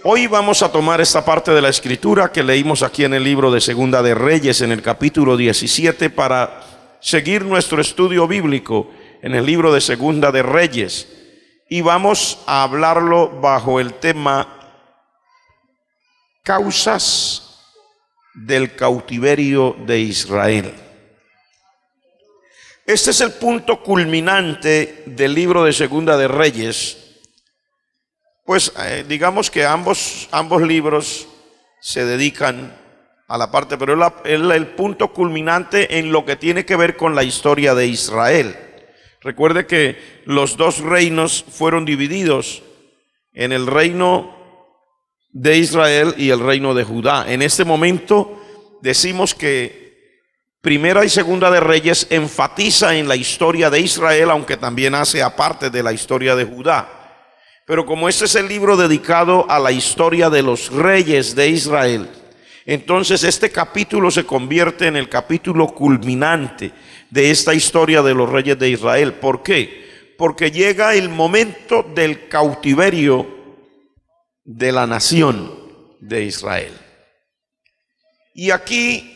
Hoy vamos a tomar esta parte de la escritura que leímos aquí en el libro de Segunda de Reyes, en el capítulo 17, para seguir nuestro estudio bíblico en el libro de Segunda de Reyes. Y vamos a hablarlo bajo el tema causas del cautiverio de Israel. Este es el punto culminante del libro de Segunda de Reyes. Pues digamos que ambos libros se dedican a la parte, pero es el punto culminante en lo que tiene que ver con la historia de Israel. Recuerde que los dos reinos fueron divididos en el reino de Israel y el reino de Judá. En este momento decimos que Primera y Segunda de Reyes enfatiza en la historia de Israel, aunque también hace aparte de la historia de Judá. Pero como este es el libro dedicado a la historia de los reyes de Israel, entonces este capítulo se convierte en el capítulo culminante de esta historia de los reyes de Israel. ¿Por qué? Porque llega el momento del cautiverio de la nación de Israel. Y aquí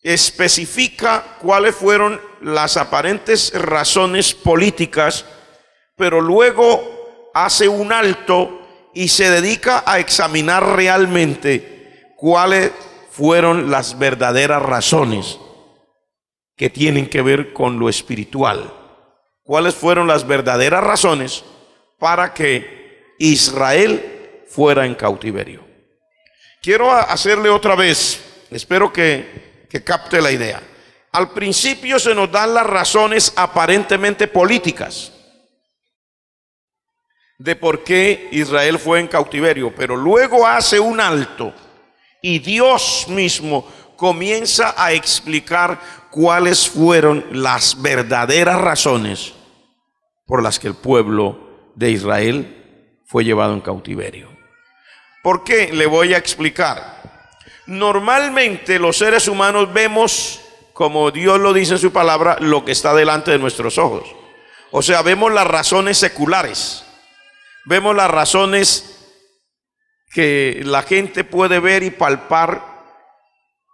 especifica cuáles fueron las aparentes razones políticas, pero luego hace un alto y se dedica a examinar realmente cuáles fueron las verdaderas razones que tienen que ver con lo espiritual. Cuáles fueron las verdaderas razones para que Israel fuera en cautiverio. Quiero hacerle otra vez, espero que capte la idea. Al principio se nos dan las razones aparentemente políticas de por qué Israel fue en cautiverio, pero luego hace un alto y Dios mismo comienza a explicar cuáles fueron las verdaderas razones por las que el pueblo de Israel fue llevado en cautiverio. ¿Por qué? Le voy a explicar. Normalmente los seres humanos vemos, como Dios lo dice en su palabra, lo que está delante de nuestros ojos. O sea, vemos las razones seculares. Vemos las razones que la gente puede ver y palpar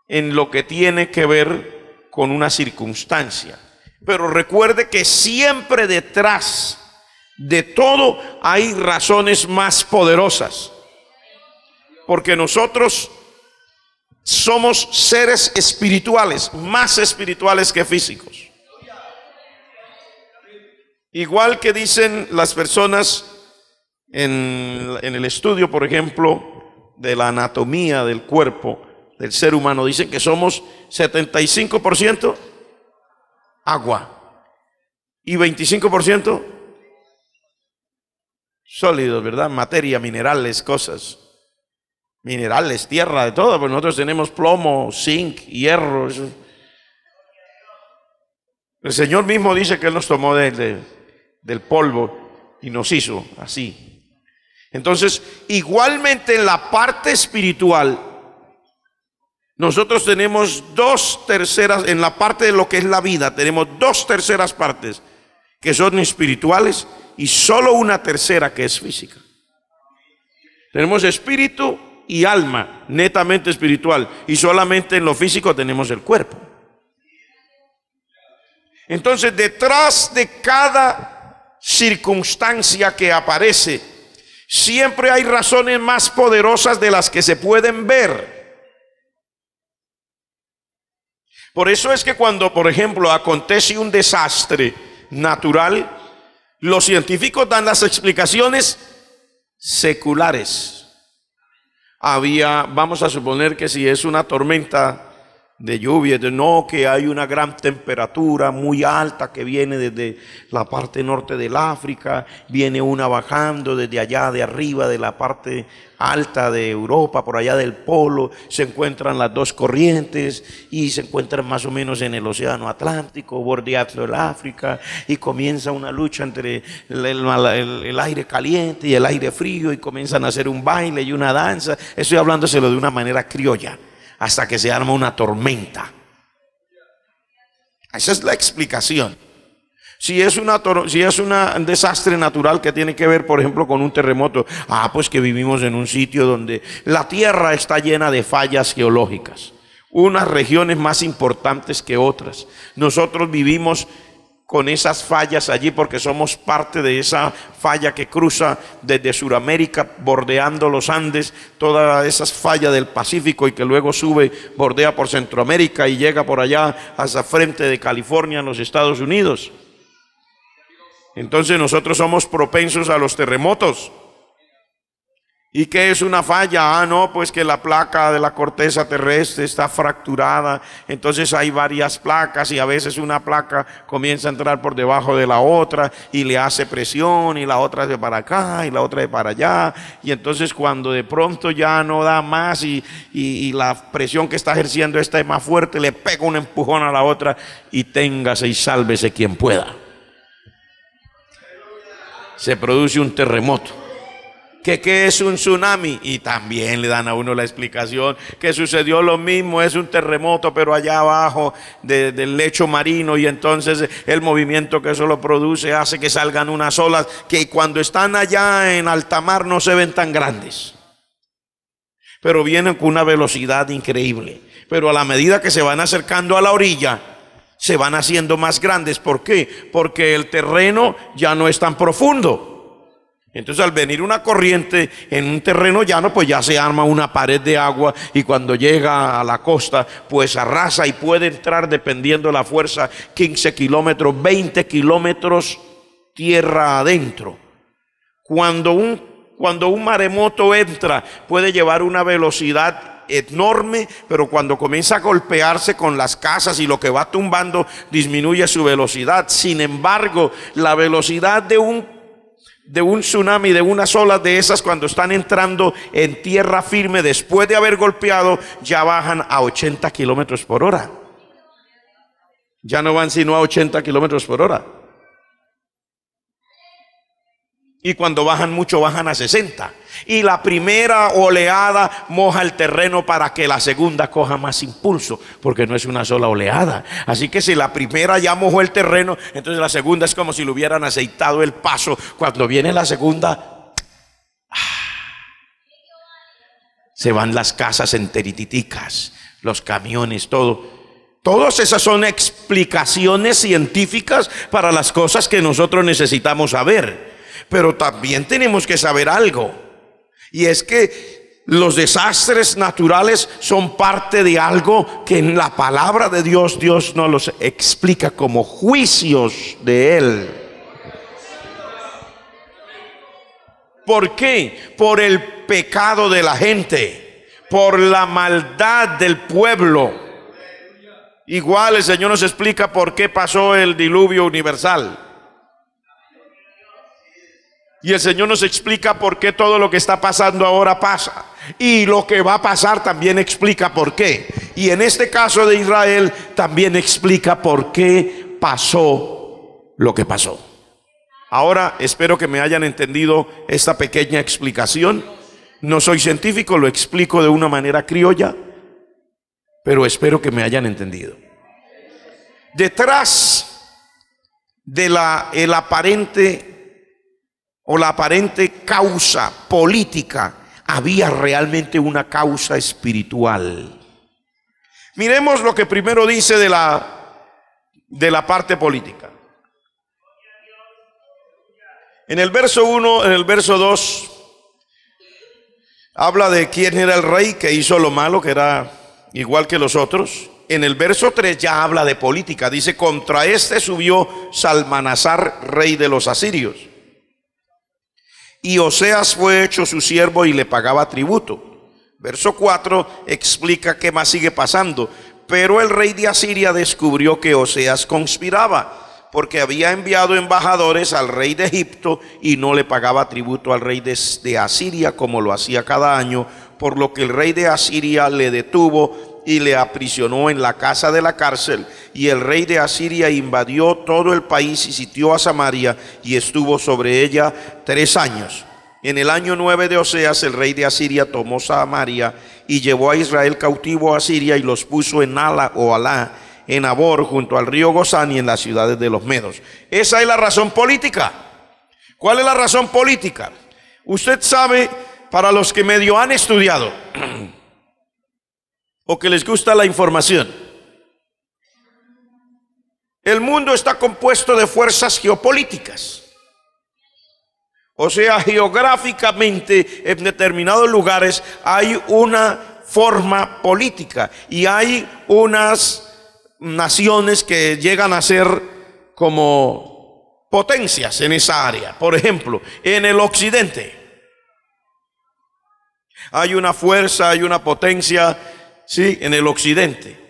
en lo que tiene que ver con una circunstancia. Pero recuerde que siempre detrás de todo hay razones más poderosas. Porque nosotros somos seres espirituales, más espirituales que físicos. Igual que dicen las personas en el estudio, por ejemplo, de la anatomía del cuerpo del ser humano, dicen que somos 75% agua y 25% sólidos, ¿verdad? Materia, minerales, cosas. Minerales, tierra, de todo, pero nosotros tenemos plomo, zinc, hierro. Eso. El Señor mismo dice que Él nos tomó del polvo y nos hizo así. Entonces, igualmente en la parte espiritual, nosotros tenemos 2/3, en la parte de lo que es la vida, tenemos 2/3 partes que son espirituales y solo 1/3 que es física. Tenemos espíritu y alma, netamente espiritual, y solamente en lo físico tenemos el cuerpo. Entonces, detrás de cada circunstancia que aparece, siempre hay razones más poderosas de las que se pueden ver. Por eso es que cuando, por ejemplo, acontece un desastre natural, los científicos dan las explicaciones seculares. Vamos a suponer que si es una tormenta de lluvia, que hay una gran temperatura muy alta que viene desde la parte norte del África, viene una bajando desde allá de arriba de la parte alta de Europa, por allá del polo, se encuentran las dos corrientes y se encuentran más o menos en el océano Atlántico, bordeando el África, y comienza una lucha entre el aire caliente y el aire frío, y comienzan a hacer un baile y una danza. Estoy hablándoselo de una manera criolla, hasta que se arma una tormenta. Esa es la explicación. Si es un desastre natural que tiene que ver, por ejemplo, con un terremoto, pues que vivimos en un sitio donde la tierra está llena de fallas geológicas, unas regiones más importantes que otras. Nosotros vivimos con esas fallas allí porque somos parte de esa falla que cruza desde Sudamérica, bordeando los Andes, todas esas fallas del Pacífico, y que luego sube, bordea por Centroamérica y llega por allá hasta frente de California en los Estados Unidos. Entonces nosotros somos propensos a los terremotos. ¿Y qué es una falla? No, pues que la placa de la corteza terrestre está fracturada. Entonces hay varias placas y a veces una placa comienza a entrar por debajo de la otra y le hace presión, y la otra de para acá y la otra de para allá. Y entonces cuando de pronto ya no da más y la presión que está ejerciendo esta es más fuerte, le pega un empujón a la otra y téngase y sálvese quien pueda. Se produce un terremoto. ¿Qué es un tsunami? Y también le dan a uno la explicación que sucedió lo mismo, es un terremoto, pero allá abajo del lecho marino, y entonces el movimiento que eso lo produce hace que salgan unas olas que cuando están allá en alta mar no se ven tan grandes, pero vienen con una velocidad increíble. Pero a la medida que se van acercando a la orilla, se van haciendo más grandes. ¿Por qué? Porque el terreno ya no es tan profundo. Entonces al venir una corriente en un terreno llano, pues ya se arma una pared de agua, y cuando llega a la costa pues arrasa y puede entrar, dependiendo de la fuerza, 15 kilómetros, 20 kilómetros tierra adentro. Cuando un maremoto entra puede llevar una velocidad enorme, pero cuando comienza a golpearse con las casas y lo que va tumbando, disminuye su velocidad. Sin embargo, la velocidad de un tsunami, de unas olas de esas, cuando están entrando en tierra firme después de haber golpeado, ya bajan a 80 kilómetros por hora. Ya no van sino a 80 kilómetros por hora. Y cuando bajan mucho, bajan a 60. Y la primera oleada moja el terreno para que la segunda coja más impulso, porque no es una sola oleada. Así que si la primera ya mojó el terreno, entonces la segunda es como si le hubieran aceitado el paso. Cuando viene la segunda, se van las casas enterititicas, los camiones, todo. Todas esas son explicaciones científicas para las cosas que nosotros necesitamos saber. Pero también tenemos que saber algo, y es que los desastres naturales son parte de algo que en la palabra de Dios nos los explica como juicios de Él. ¿Por qué? Por el pecado de la gente, por la maldad del pueblo. Igual el Señor nos explica por qué pasó el diluvio universal. Y el Señor nos explica por qué todo lo que está pasando ahora pasa. Y lo que va a pasar también explica por qué. Y en este caso de Israel también explica por qué pasó lo que pasó. Ahora espero que me hayan entendido esta pequeña explicación. No soy científico, lo explico de una manera criolla, pero espero que me hayan entendido. Detrás de la aparente causa política, había realmente una causa espiritual. Miremos lo que primero dice de la parte política. En el verso 1, en el verso 2, habla de quién era el rey que hizo lo malo, que era igual que los otros. En el verso 3 ya habla de política. Dice: contra este subió Salmanasar, rey de los asirios. Y Oseas fue hecho su siervo y le pagaba tributo. Verso 4 explica qué más sigue pasando. Pero el rey de Asiria descubrió que Oseas conspiraba, porque había enviado embajadores al rey de Egipto y no le pagaba tributo al rey de Asiria como lo hacía cada año, por lo que el rey de Asiria le detuvo y le aprisionó en la casa de la cárcel. Y el rey de Asiria invadió todo el país y sitió a Samaria y estuvo sobre ella 3 años. En el año 9 de Oseas, el rey de Asiria tomó Samaria y llevó a Israel cautivo a Asiria y los puso en Ala o Alá, en Abor, junto al río Gozán y en las ciudades de los medos. Esa es la razón política. ¿Cuál es la razón política? Usted sabe, para los que medio han estudiado o que les gusta la información, el mundo está compuesto de fuerzas geopolíticas. O sea, geográficamente en determinados lugares hay una forma política y hay unas naciones que llegan a ser como potencias en esa área. Por ejemplo, en el occidente hay una fuerza, hay una potencia, sí, en el occidente.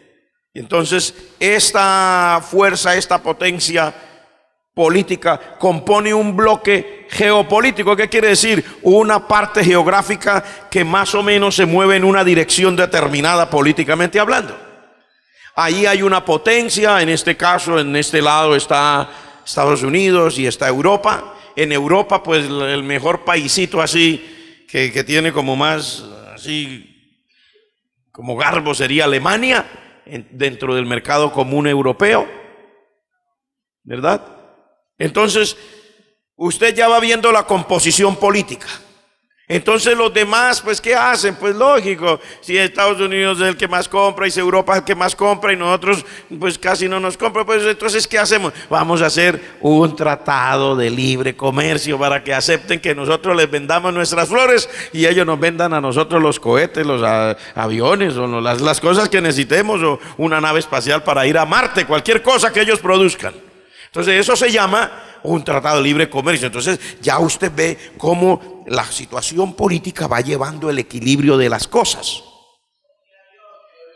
Entonces, esta fuerza, esta potencia política compone un bloque geopolítico. ¿Qué quiere decir? Una parte geográfica que más o menos se mueve en una dirección determinada políticamente hablando. Ahí hay una potencia, en este caso, en este lado está Estados Unidos y está Europa. En Europa, pues el mejor paisito así, que tiene como más, así, como garbo sería Alemania, dentro del mercado común europeo, ¿verdad? Entonces, usted ya va viendo la composición política. Entonces los demás, pues, ¿qué hacen? Pues lógico, si Estados Unidos es el que más compra y si Europa es el que más compra y nosotros, pues, casi no nos compra, pues, entonces, ¿qué hacemos? Vamos a hacer un tratado de libre comercio para que acepten que nosotros les vendamos nuestras flores y ellos nos vendan a nosotros los cohetes, los aviones o las cosas que necesitemos, o una nave espacial para ir a Marte, cualquier cosa que ellos produzcan. Entonces eso se llama un tratado de libre comercio. Entonces ya usted ve cómo la situación política va llevando el equilibrio de las cosas.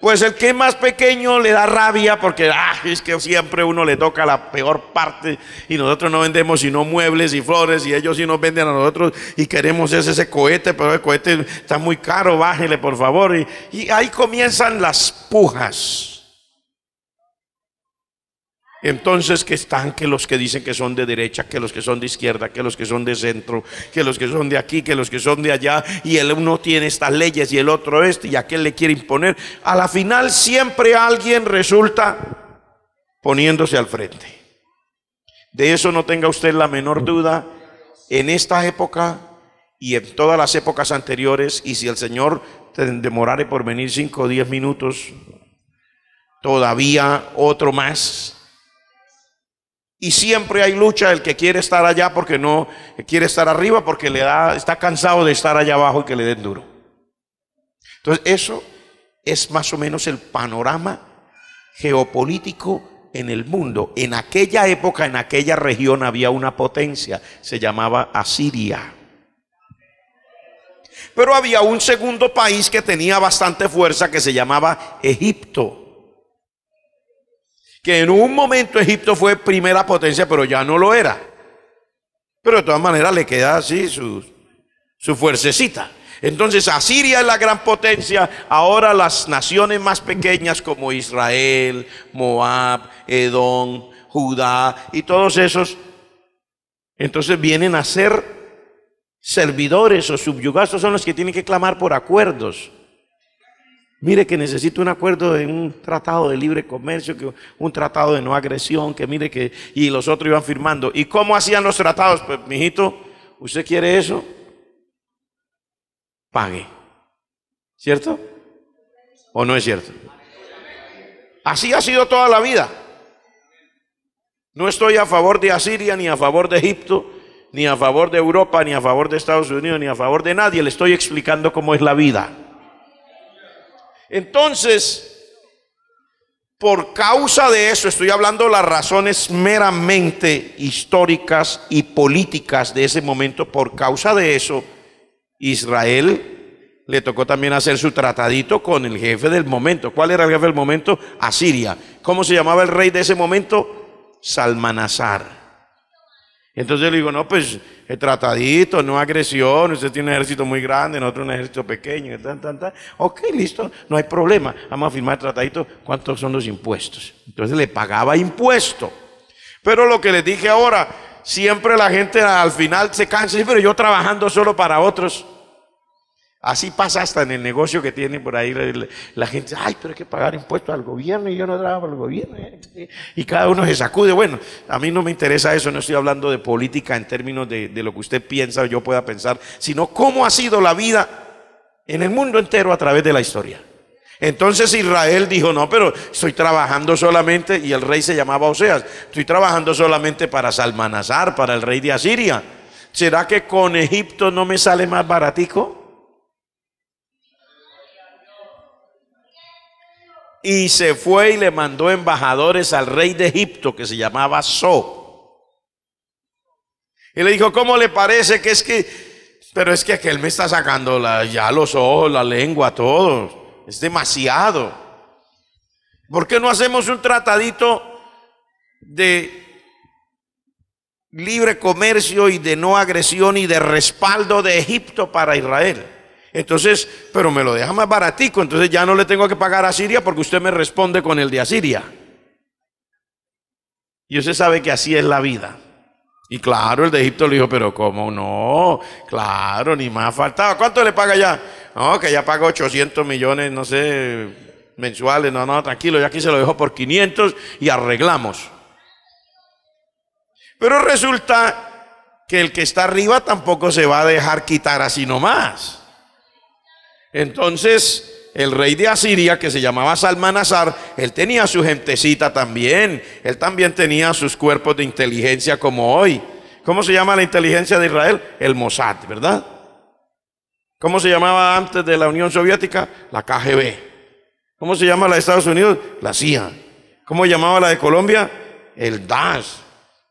Pues el que es más pequeño le da rabia porque es que siempre uno le toca la peor parte y nosotros no vendemos sino muebles y flores y ellos sí nos venden a nosotros y queremos ese cohete, pero el cohete está muy caro, bájele por favor. Y ahí comienzan las pujas. Entonces, que los que dicen que son de derecha, que los que son de izquierda, que los que son de centro, que los que son de aquí, que los que son de allá, y el uno tiene estas leyes y el otro y aquel le quiere imponer. A la final siempre alguien resulta poniéndose al frente. De eso no tenga usted la menor duda en esta época y en todas las épocas anteriores. Y si el Señor te demorare por venir 5 o 10 minutos, todavía otro más. Y siempre hay lucha, el que quiere estar allá porque no quiere estar arriba, porque está cansado de estar allá abajo y que le den duro. Entonces eso es más o menos el panorama geopolítico en el mundo. En aquella época, en aquella región había una potencia, se llamaba Asiria. Pero había un segundo país que tenía bastante fuerza que se llamaba Egipto. Que en un momento Egipto fue primera potencia, pero ya no lo era. Pero de todas maneras le queda así su fuercecita. Entonces Asiria es la gran potencia. Ahora las naciones más pequeñas como Israel, Moab, Edom, Judá y todos esos, entonces vienen a ser servidores o subyugados. Son los que tienen que clamar por acuerdos. Mire que necesito un acuerdo de un tratado de libre comercio, que un tratado de no agresión, que mire que, y los otros iban firmando. ¿Y cómo hacían los tratados? Pues, mijito, ¿usted quiere eso? Pague. ¿Cierto? ¿O no es cierto? Así ha sido toda la vida. No estoy a favor de Asiria, ni a favor de Egipto, ni a favor de Europa, ni a favor de Estados Unidos, ni a favor de nadie. Le estoy explicando cómo es la vida. Entonces, por causa de eso, estoy hablando de las razones meramente históricas y políticas de ese momento. Por causa de eso, Israel le tocó también hacer su tratadito con el jefe del momento. ¿Cuál era el jefe del momento? Asiria. ¿Cómo se llamaba el rey de ese momento? Salmanasar. Entonces yo le digo, no, pues el tratadito, no agresión, usted tiene un ejército muy grande, nosotros un ejército pequeño, ok, listo, no hay problema, vamos a firmar el tratadito, ¿cuántos son los impuestos? Entonces le pagaba impuesto. Pero lo que les dije ahora, siempre la gente al final se cansa, pero yo trabajando solo para otros. Así pasa hasta en el negocio que tiene por ahí la gente. Ay, pero hay que pagar impuestos al gobierno y yo no trabajo para el gobierno. Y cada uno se sacude. Bueno, a mí no me interesa eso, no estoy hablando de política en términos de lo que usted piensa o yo pueda pensar, sino cómo ha sido la vida en el mundo entero a través de la historia. Entonces Israel dijo, no, pero estoy trabajando solamente, y el rey se llamaba Oseas, estoy trabajando solamente para Salmanasar, para el rey de Asiria. ¿Será que con Egipto no me sale más baratico? Y se fue y le mandó embajadores al rey de Egipto, que se llamaba So. Y le dijo, ¿cómo le parece que es que, pero es que aquel me está sacando ya los ojos, la lengua, todo? Es demasiado. ¿Por qué no hacemos un tratadito de libre comercio y de no agresión y de respaldo de Egipto para Israel? Entonces, pero me lo deja más baratico, entonces ya no le tengo que pagar a Asiria porque usted me responde con el de Asiria. Y usted sabe que así es la vida. Y claro, el de Egipto le dijo, pero ¿cómo no? Claro, ni más faltaba. ¿Cuánto le paga ya? No, que ya paga 800 millones, no sé, mensuales. No, tranquilo, ya aquí se lo dejo por 500 y arreglamos. Pero resulta que el que está arriba tampoco se va a dejar quitar así nomás. Entonces el rey de Asiria, que se llamaba Salmanasar, él tenía su gentecita también, él también tenía sus cuerpos de inteligencia como hoy. ¿Cómo se llama la inteligencia de Israel? El Mossad, ¿verdad? ¿Cómo se llamaba antes de la Unión Soviética? La KGB. ¿Cómo se llama la de Estados Unidos? La CIA. ¿Cómo llamaba la de Colombia? El DAS.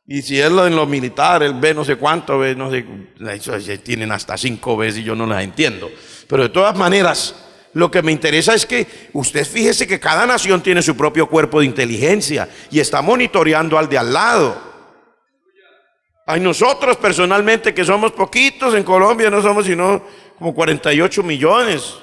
Y si es en lo militar, el B no sé cuánto, B no sé, tienen hasta 5 veces y yo no las entiendo. Pero de todas maneras, lo que me interesa es que usted fíjese que cada nación tiene su propio cuerpo de inteligencia y está monitoreando al de al lado. Hay nosotros personalmente que somos poquitos en Colombia, no somos sino como 48 millones.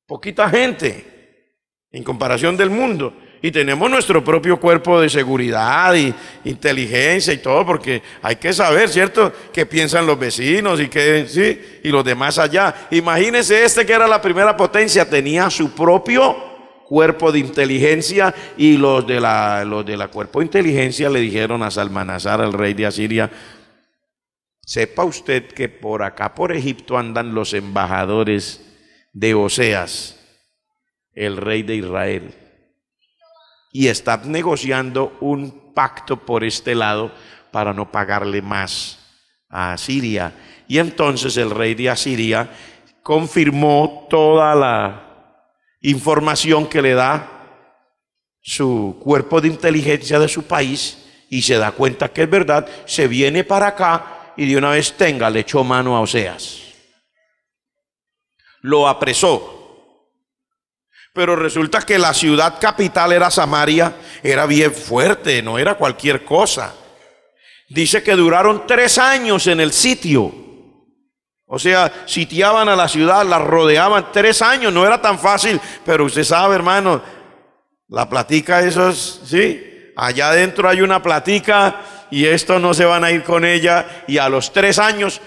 Poquita gente en comparación del mundo. Y tenemos nuestro propio cuerpo de seguridad y inteligencia y todo, porque hay que saber, ¿cierto?, qué piensan los vecinos y qué, sí, y los demás allá. Imagínense, que era la primera potencia, tenía su propio cuerpo de inteligencia, y los de la cuerpo de inteligencia le dijeron a Salmanasar, al rey de Asiria, sepa usted que por acá, por Egipto, andan los embajadores de Oseas, el rey de Israel. Y está negociando un pacto por este lado para no pagarle más a Asiria. Y entonces el rey de Asiria confirmó toda la información que le da su cuerpo de inteligencia de su país y se da cuenta que es verdad, se viene para acá y de una vez le echó mano a Oseas. Lo apresó. Pero resulta que la ciudad capital era Samaria, era bien fuerte, no era cualquier cosa. Dice que duraron 3 años en el sitio. O sea, sitiaban a la ciudad, la rodeaban 3 años, no era tan fácil. Pero usted sabe, hermano, la platica, eso es, sí, allá adentro hay una platica y estos no se van a ir con ella. Y a los 3 años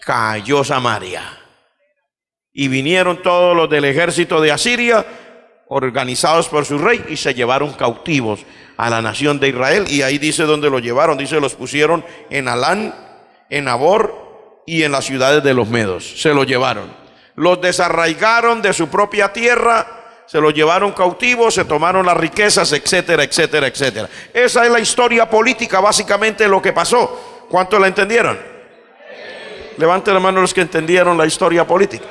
cayó Samaria. Y vinieron todos los del ejército de Asiria, organizados por su rey, y se llevaron cautivos a la nación de Israel. Y ahí dice dónde los llevaron, dice los pusieron en Alán, en Abor y en las ciudades de los medos. Se los llevaron, los desarraigaron de su propia tierra, se los llevaron cautivos, se tomaron las riquezas, etcétera, etcétera, etcétera. Esa es la historia política, básicamente lo que pasó. ¿Cuántos la entendieron? Levanten la mano los que entendieron la historia política.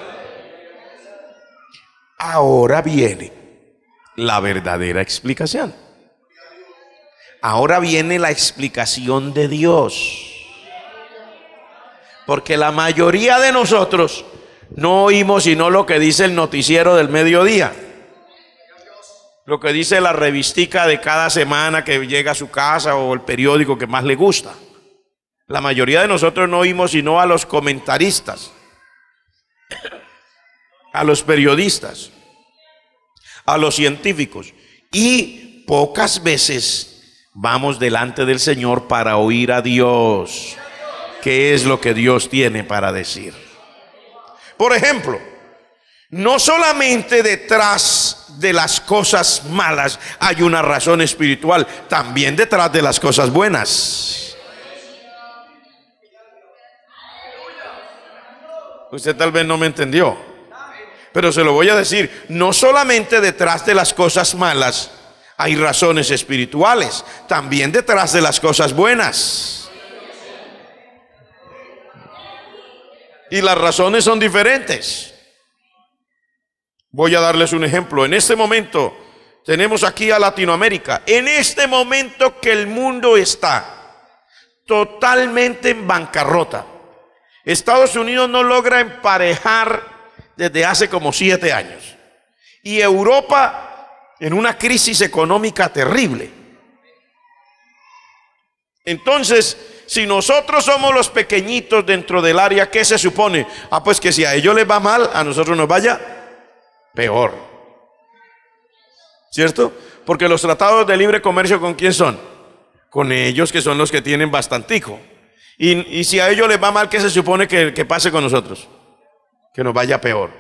Ahora viene la verdadera explicación. Ahora viene la explicación de Dios. Porque la mayoría de nosotros no oímos sino lo que dice el noticiero del mediodía, lo que dice la revistica de cada semana que llega a su casa, o el periódico que más le gusta. La mayoría de nosotros no oímos sino a los comentaristas, a los periodistas, a los científicos, y pocas veces vamos delante del Señor para oír a Dios. ¿Qué es lo que Dios tiene para decir? Por ejemplo, no solamente detrás de las cosas malas hay una razón espiritual, también detrás de las cosas buenas. Usted tal vez no me entendió, pero se lo voy a decir. No solamente detrás de las cosas malas hay razones espirituales, también detrás de las cosas buenas. Y las razones son diferentes. Voy a darles un ejemplo. En este momento tenemos aquí a Latinoamérica. En este momento que el mundo está totalmente en bancarrota, Estados Unidos no logra emparejar desde hace como 7 años. Y Europa en una crisis económica terrible. Entonces, si nosotros somos los pequeñitos dentro del área, ¿qué se supone? Pues que si a ellos les va mal, a nosotros nos vaya peor. ¿Cierto? Porque los tratados de libre comercio, ¿con quién son? Con ellos, que son los que tienen bastantico. Y si a ellos les va mal, ¿qué se supone que pase con nosotros? Que nos vaya peor.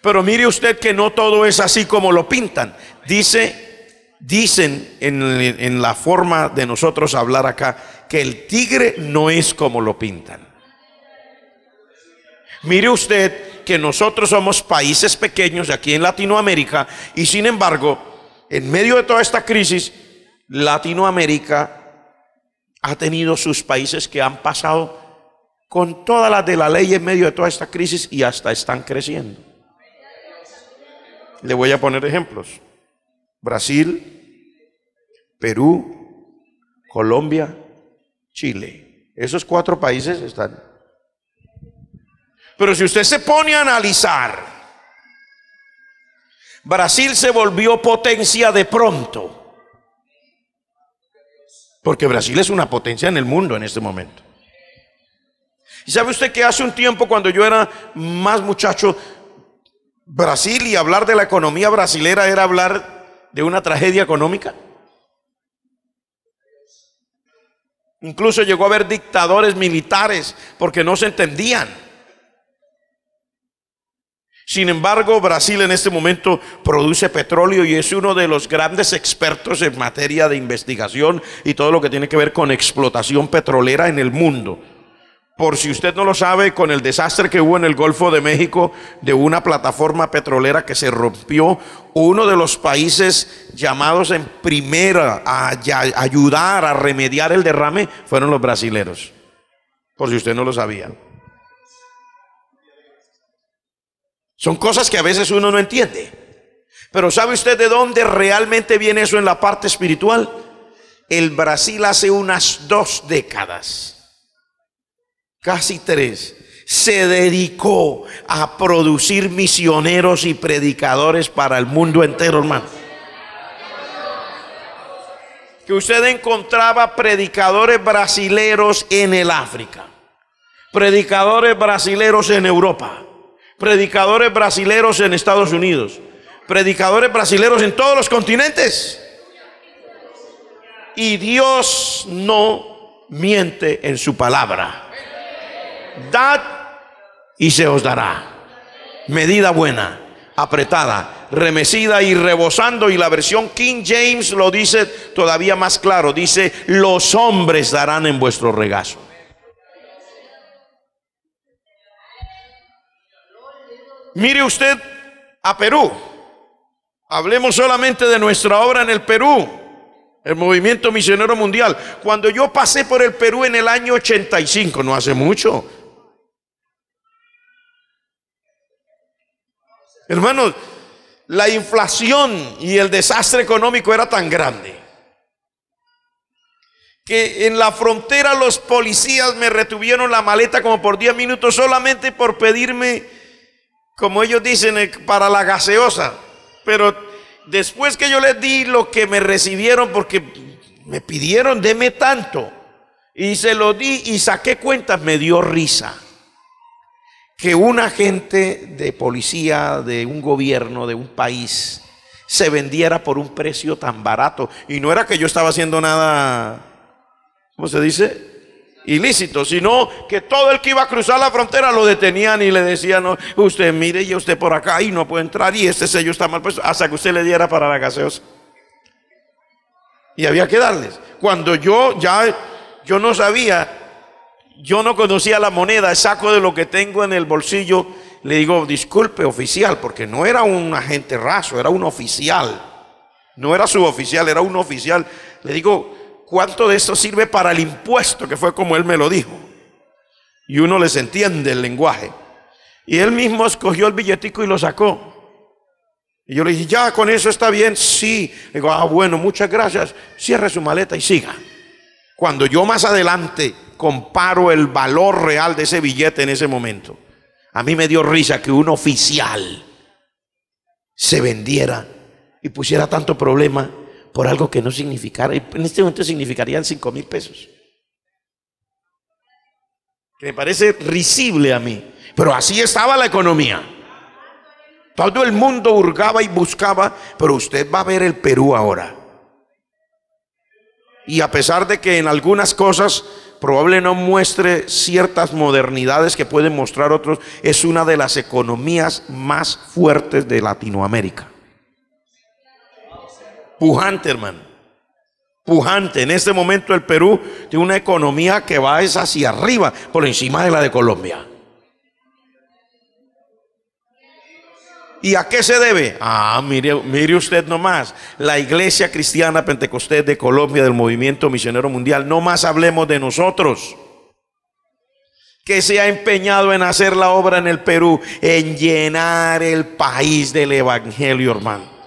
Pero mire usted que no todo es así como lo pintan. Dicen en la forma de nosotros hablar acá, que el tigre no es como lo pintan. Mire usted que nosotros somos países pequeños aquí en Latinoamérica, y sin embargo, en medio de toda esta crisis, Latinoamérica ha tenido sus países que han pasado con todas las de la ley en medio de toda esta crisis y hasta están creciendo. Le voy a poner ejemplos. Brasil, Perú, Colombia, Chile. Esos 4 países están. Pero si usted se pone a analizar, Brasil se volvió potencia de pronto. Porque Brasil es una potencia en el mundo en este momento. ¿Y sabe usted que hace un tiempo, cuando yo era más muchacho, Brasil, y hablar de la economía brasilera era hablar de una tragedia económica? Incluso llegó a haber dictadores militares porque no se entendían. Sin embargo, Brasil en este momento produce petróleo y es uno de los grandes expertos en materia de investigación y todo lo que tiene que ver con explotación petrolera en el mundo. Por si usted no lo sabe, con el desastre que hubo en el Golfo de México de una plataforma petrolera que se rompió, uno de los países llamados en primera a ayudar a remediar el derrame fueron los brasileros. Por si usted no lo sabía. Son cosas que a veces uno no entiende. Pero ¿sabe usted de dónde realmente viene eso en la parte espiritual? El Brasil hace unas 2 décadas, casi 3, se dedicó a producir misioneros y predicadores para el mundo entero, hermano. Que usted encontraba predicadores brasileros en el África, predicadores brasileros en Europa, predicadores brasileros en Estados Unidos, predicadores brasileros en todos los continentes. Y Dios no miente en su palabra. Dad y se os dará. Medida buena, apretada, remecida y rebosando. Y la versión King James lo dice todavía más claro. Dice: los hombres darán en vuestro regazo. Mire usted a Perú. Hablemos solamente de nuestra obra en el Perú, el Movimiento Misionero Mundial. Cuando yo pasé por el Perú en el año 85, no hace mucho, hermanos, la inflación y el desastre económico era tan grande que en la frontera los policías me retuvieron la maleta como por 10 minutos solamente por pedirme, como ellos dicen, para la gaseosa. Pero después que yo les di lo que me recibieron, porque me pidieron deme tanto, y se lo di y saqué cuentas, me dio risa que un agente de policía de un gobierno, de un país, se vendiera por un precio tan barato. Y no era que yo estaba haciendo nada, ¿cómo se dice?, ilícito, sino que todo el que iba a cruzar la frontera lo detenían y le decían, no, usted mire, y usted por acá y no puede entrar, y este sello está mal puesto, hasta que usted le diera para la gaseosa. Y había que darles. Cuando yo no sabía, yo no conocía la moneda, saco de lo que tengo en el bolsillo, le digo, disculpe, oficial, porque no era un agente raso, era un oficial. No era suboficial, era un oficial. Le digo, ¿cuánto de esto sirve para el impuesto? Que fue como él me lo dijo. Y uno les entiende el lenguaje. Y él mismo escogió el billetico y lo sacó. Y yo le dije, ¿ya con eso está bien? Sí. Le digo, bueno, muchas gracias. Cierre su maleta y siga. Cuando yo más adelante comparo el valor real de ese billete en ese momento, a mí me dio risa que un oficial se vendiera y pusiera tanto problema por algo que no significara. En este momento significarían 5,000 pesos. Que me parece risible a mí. Pero así estaba la economía. Todo el mundo hurgaba y buscaba, pero usted va a ver el Perú ahora. Y a pesar de que en algunas cosas probablemente no muestre ciertas modernidades que pueden mostrar otros, es una de las economías más fuertes de Latinoamérica. Pujante, hermano. Pujante. En este momento el Perú tiene una economía que va hacia arriba, por encima de la de Colombia. ¿Y a qué se debe? Mire usted nomás, la Iglesia Cristiana Pentecostés de Colombia, del Movimiento Misionero Mundial. No más hablemos de nosotros, que se ha empeñado en hacer la obra en el Perú, en llenar el país del evangelio, hermano.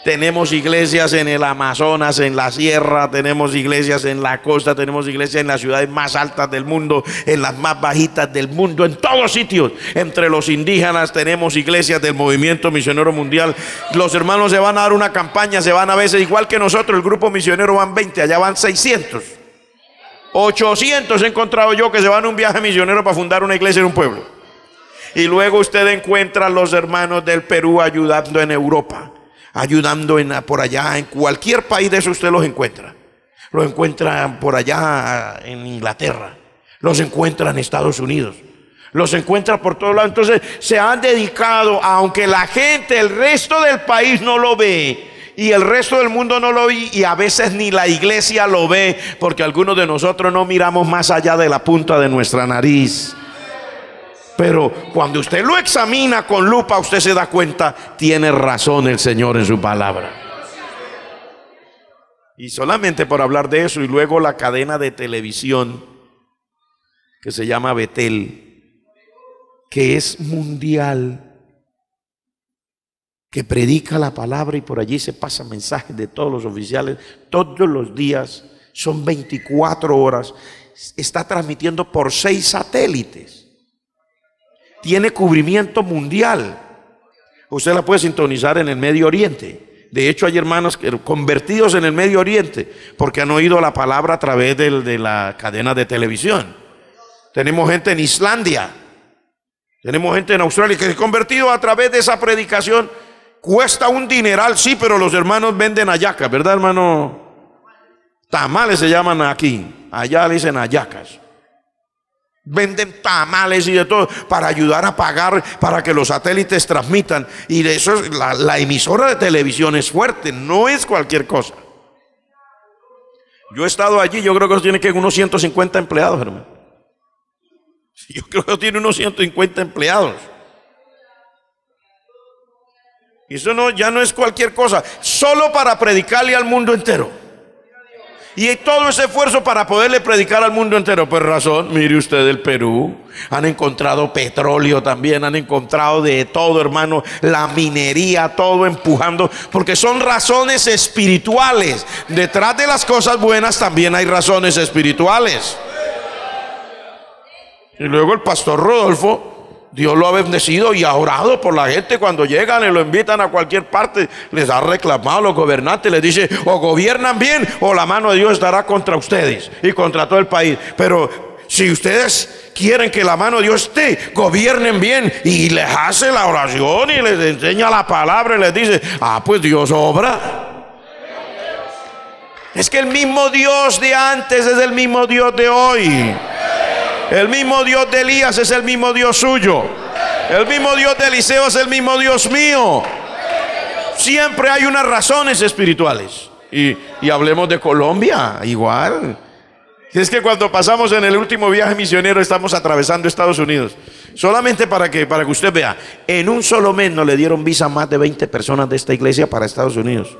Tenemos iglesias en el Amazonas, en la sierra, tenemos iglesias en la costa, tenemos iglesias en las ciudades más altas del mundo, en las más bajitas del mundo, en todos sitios. Entre los indígenas tenemos iglesias del Movimiento Misionero Mundial. Los hermanos se van a dar una campaña, se van a veces, igual que nosotros, el grupo misionero van 20, allá van 600. 800 he encontrado yo que se van a un viaje misionero para fundar una iglesia en un pueblo. Y luego usted encuentra a los hermanos del Perú ayudando en Europa, ayudando por allá, en cualquier país de eso usted los encuentra. Los encuentra por allá en Inglaterra, los encuentra en Estados Unidos, los encuentra por todos lados. Entonces se han dedicado, aunque la gente, el resto del país no lo ve, y el resto del mundo no lo ve, y a veces ni la iglesia lo ve, porque algunos de nosotros no miramos más allá de la punta de nuestra nariz. Pero cuando usted lo examina con lupa, usted se da cuenta, tiene razón el Señor en su palabra. Y solamente por hablar de eso, y luego la cadena de televisión que se llama Betel, que es mundial, que predica la palabra y por allí se pasan mensajes de todos los oficiales, todos los días, son 24 horas, está transmitiendo por 6 satélites. Tiene cubrimiento mundial. Usted la puede sintonizar en el Medio Oriente. De hecho hay hermanos convertidos en el Medio Oriente porque han oído la palabra a través de la cadena de televisión. Tenemos gente en Islandia, tenemos gente en Australia que se ha convertido a través de esa predicación. Cuesta un dineral, sí, pero los hermanos venden hallacas, ¿verdad, hermano? Tamales se llaman aquí, allá le dicen hallacas. Venden tamales y de todo para ayudar a pagar para que los satélites transmitan. Y de eso la emisora de televisión es fuerte, no es cualquier cosa. Yo he estado allí, yo creo que tiene que unos 150 empleados, hermano. Yo creo que tiene unos 150 empleados. Y eso ya no es cualquier cosa, solo para predicarle al mundo entero. Y todo ese esfuerzo para poderle predicar al mundo entero. Por razón, mire usted el Perú, han encontrado petróleo también, han encontrado de todo, hermano, la minería, todo empujando, porque son razones espirituales. Detrás de las cosas buenas también hay razones espirituales. Y luego el pastor Rodolfo, Dios lo ha bendecido y ha orado por la gente. Cuando llegan y lo invitan a cualquier parte, les ha reclamado a los gobernantes, les dice, o gobiernan bien o la mano de Dios estará contra ustedes y contra todo el país. Pero si ustedes quieren que la mano de Dios esté, gobiernen bien, y les hace la oración y les enseña la palabra y les dice, pues Dios obra. Es que el mismo Dios de antes es el mismo Dios de hoy. El mismo Dios de Elías es el mismo Dios suyo. El mismo Dios de Eliseo es el mismo Dios mío. Siempre hay unas razones espirituales. Y hablemos de Colombia, igual. Es que cuando pasamos en el último viaje misionero estamos atravesando Estados Unidos. Solamente para que usted vea, en un solo mes nos le dieron visa a más de 20 personas de esta iglesia para Estados Unidos.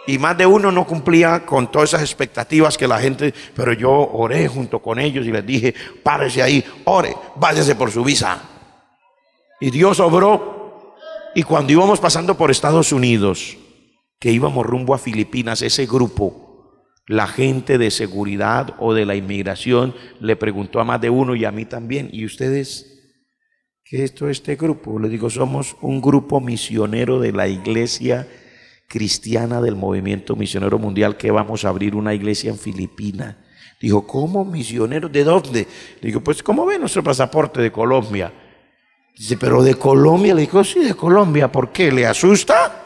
Y más de uno no cumplía con todas esas expectativas que la gente, pero yo oré junto con ellos y les dije, párese ahí, ore, váyase por su visa. Y Dios obró. Y cuando íbamos pasando por Estados Unidos, que íbamos rumbo a Filipinas, ese grupo, la gente de seguridad o de la inmigración le preguntó a más de uno y a mí también, ¿y ustedes qué es este grupo? Le digo, somos un grupo misionero de la iglesia cristiana del movimiento misionero mundial, que vamos a abrir una iglesia en Filipinas. Dijo, ¿cómo misioneros? ¿De dónde? Le digo, pues ¿cómo ve nuestro pasaporte? De Colombia. Dice, ¿pero de Colombia? Le digo, sí, de Colombia. ¿Por qué? ¿Le asusta?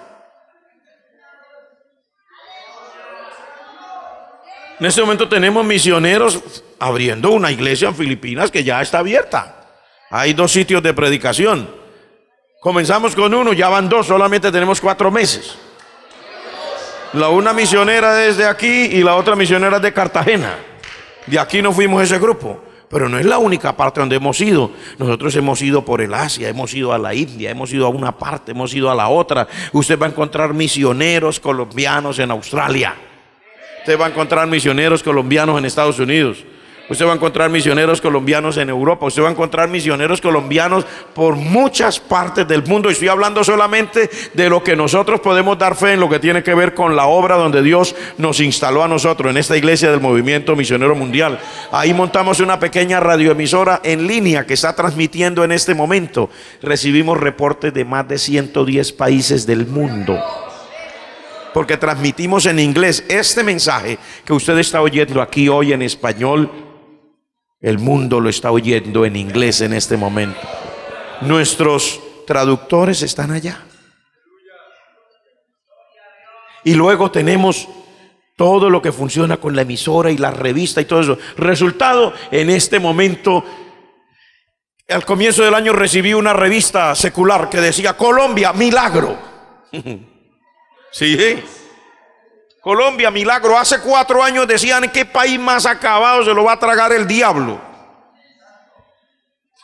En este momento tenemos misioneros abriendo una iglesia en Filipinas que ya está abierta. Hay 2 sitios de predicación. Comenzamos con uno, ya van 2, solamente tenemos 4 meses. La una misionera es de aquí y la otra misionera es de Cartagena. De aquí nos fuimos ese grupo. Pero no es la única parte donde hemos ido. Nosotros hemos ido por el Asia, hemos ido a la India, hemos ido a una parte, hemos ido a la otra. Usted va a encontrar misioneros colombianos en Australia. Usted va a encontrar misioneros colombianos en Estados Unidos. Usted va a encontrar misioneros colombianos en Europa. Usted va a encontrar misioneros colombianos por muchas partes del mundo. Y estoy hablando solamente de lo que nosotros podemos dar fe en lo que tiene que ver con la obra donde Dios nos instaló a nosotros, en esta iglesia del Movimiento Misionero Mundial. Ahí montamos una pequeña radioemisora en línea que está transmitiendo en este momento. Recibimos reportes de más de 110 países del mundo, porque transmitimos en inglés. Este mensaje que usted está oyendo aquí hoy en español, el mundo lo está oyendo en inglés en este momento. Nuestros traductores están allá. Y luego tenemos todo lo que funciona con la emisora y la revista y todo eso. Resultado, en este momento, al comienzo del año recibí una revista secular que decía Colombia, milagro. Sí, Colombia, milagro. Hace 4 años decían, ¿qué país más acabado se lo va a tragar el diablo?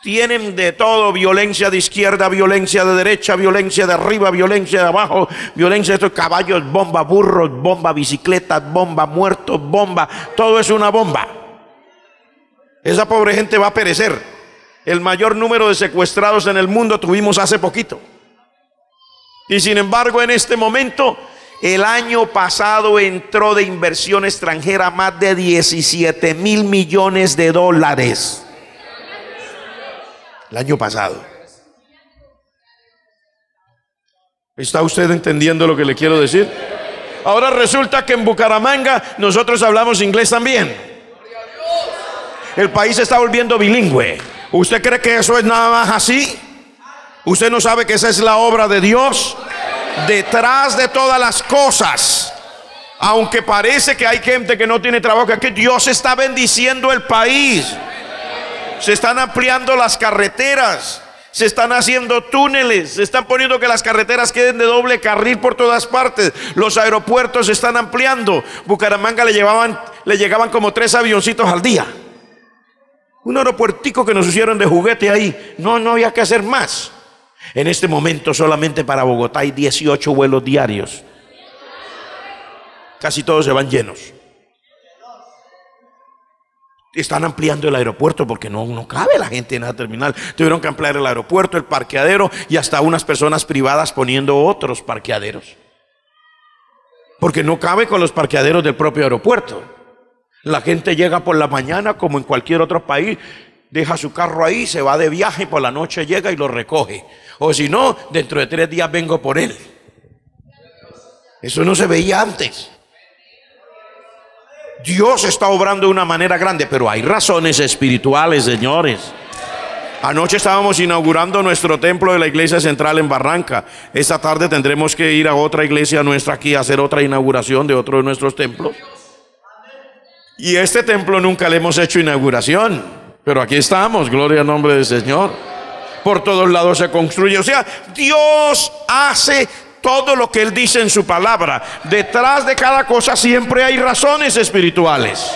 Tienen de todo: violencia de izquierda, violencia de derecha, violencia de arriba, violencia de abajo, violencia de estos caballos, bomba, burros, bomba, bicicletas, bomba, muertos, bomba. Todo es una bomba. Esa pobre gente va a perecer. El mayor número de secuestrados en el mundo tuvimos hace poquito. Y sin embargo, en este momento, el año pasado entró de inversión extranjera más de 17,000 millones de dólares. El año pasado. ¿Está usted entendiendo lo que le quiero decir? Ahora resulta que en Bucaramanga nosotros hablamos inglés también. El país se está volviendo bilingüe. ¿Usted cree que eso es nada más así? ¿Usted no sabe que esa es la obra de Dios? Detrás de todas las cosas, aunque parece que hay gente que no tiene trabajo, que Dios está bendiciendo el país. Se están ampliando las carreteras, se están haciendo túneles, se están poniendo que las carreteras queden de doble carril por todas partes. Los aeropuertos se están ampliando. Bucaramanga le llegaban como 3 avioncitos al día. Un aeropuertico que nos hicieron de juguete ahí. No había que hacer más. En este momento solamente para Bogotá hay 18 vuelos diarios. Casi todos se van llenos. Están ampliando el aeropuerto porque no cabe la gente en la terminal. Tuvieron que ampliar el aeropuerto, el parqueadero, y hasta unas personas privadas poniendo otros parqueaderos, porque no cabe con los parqueaderos del propio aeropuerto. La gente llega por la mañana como en cualquier otro país, deja su carro ahí, se va de viaje y por la noche llega y lo recoge. O si no, dentro de 3 días vengo por él. Eso no se veía antes. Dios está obrando de una manera grande, pero hay razones espirituales, señores. Anoche estábamos inaugurando nuestro templo de la iglesia central en Barranca. Esta tarde tendremos que ir a otra iglesia nuestra aquí a hacer otra inauguración de otro de nuestros templos. Y este templo nunca le hemos hecho inauguración. Pero aquí estamos, gloria al nombre del Señor. Por todos lados se construye. O sea, Dios hace todo lo que Él dice en su palabra. Detrás de cada cosa siempre hay razones espirituales.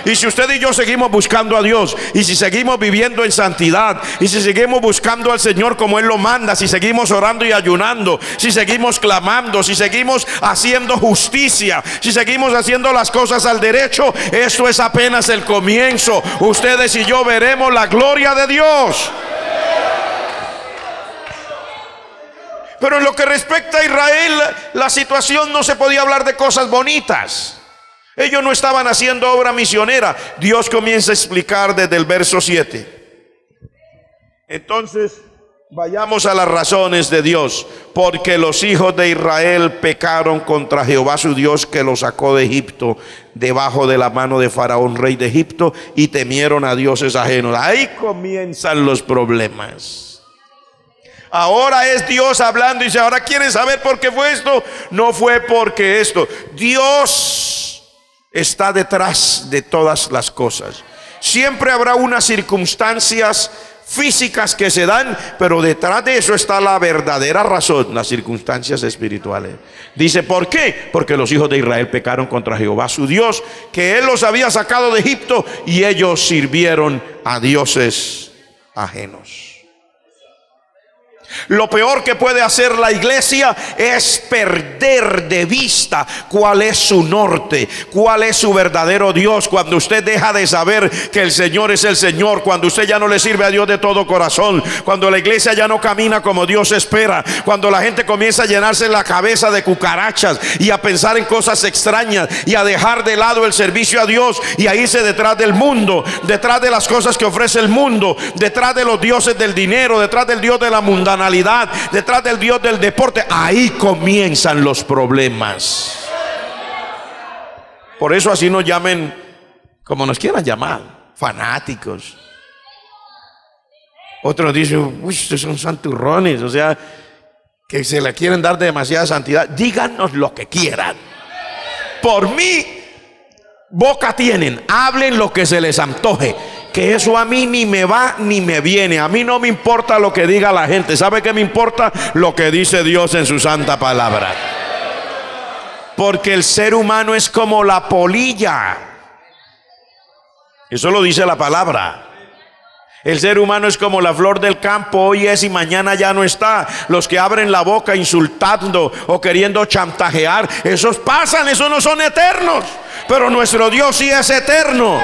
Y si usted y yo seguimos buscando a Dios, y si seguimos viviendo en santidad, y si seguimos buscando al Señor como Él lo manda, si seguimos orando y ayunando, si seguimos clamando, si seguimos haciendo justicia, si seguimos haciendo las cosas al derecho, esto es apenas el comienzo. Ustedes y yo veremos la gloria de Dios. Pero en lo que respecta a Israel, la situación no se podía hablar de cosas bonitas. Ellos no estaban haciendo obra misionera. Dios comienza a explicar desde el verso 7. Entonces, vayamos a las razones de Dios. Porque los hijos de Israel pecaron contra Jehová su Dios, que los sacó de Egipto, debajo de la mano de Faraón, rey de Egipto, y temieron a dioses ajenos. Ahí comienzan los problemas. Ahora es Dios hablando y dice, ahora quieren saber por qué fue esto. No fue porque esto. Dios está detrás de todas las cosas. Siempre habrá unas circunstancias físicas que se dan, pero detrás de eso está la verdadera razón, las circunstancias espirituales. Dice, ¿por qué? Porque los hijos de Israel pecaron contra Jehová su Dios, que Él los había sacado de Egipto, y ellos sirvieron a dioses ajenos. Lo peor que puede hacer la iglesia es perder de vista cuál es su norte, cuál es su verdadero Dios. Cuando usted deja de saber que el Señor es el Señor, cuando usted ya no le sirve a Dios de todo corazón, cuando la iglesia ya no camina como Dios espera, cuando la gente comienza a llenarse la cabeza de cucarachas y a pensar en cosas extrañas y a dejar de lado el servicio a Dios y a irse detrás del mundo, detrás de las cosas que ofrece el mundo, detrás de los dioses del dinero, detrás del Dios de la mundanalidad, detrás del Dios del deporte, ahí comienzan los problemas. Por eso así nos llamen, como nos quieran llamar, fanáticos. Otros dicen, uy, estos son santurrones, o sea, que se le quieren dar de demasiada santidad. Díganos lo que quieran. Por mí, boca tienen, hablen lo que se les antoje, que eso a mí ni me va ni me viene. A mí no me importa lo que diga la gente. ¿Sabe qué me importa? Lo que dice Dios en su santa palabra. Porque el ser humano es como la polilla. Eso lo dice la palabra. El ser humano es como la flor del campo, hoy es y mañana ya no está. Los que abren la boca insultando o queriendo chantajear, esos pasan, esos no son eternos. Pero nuestro Dios sí es eterno.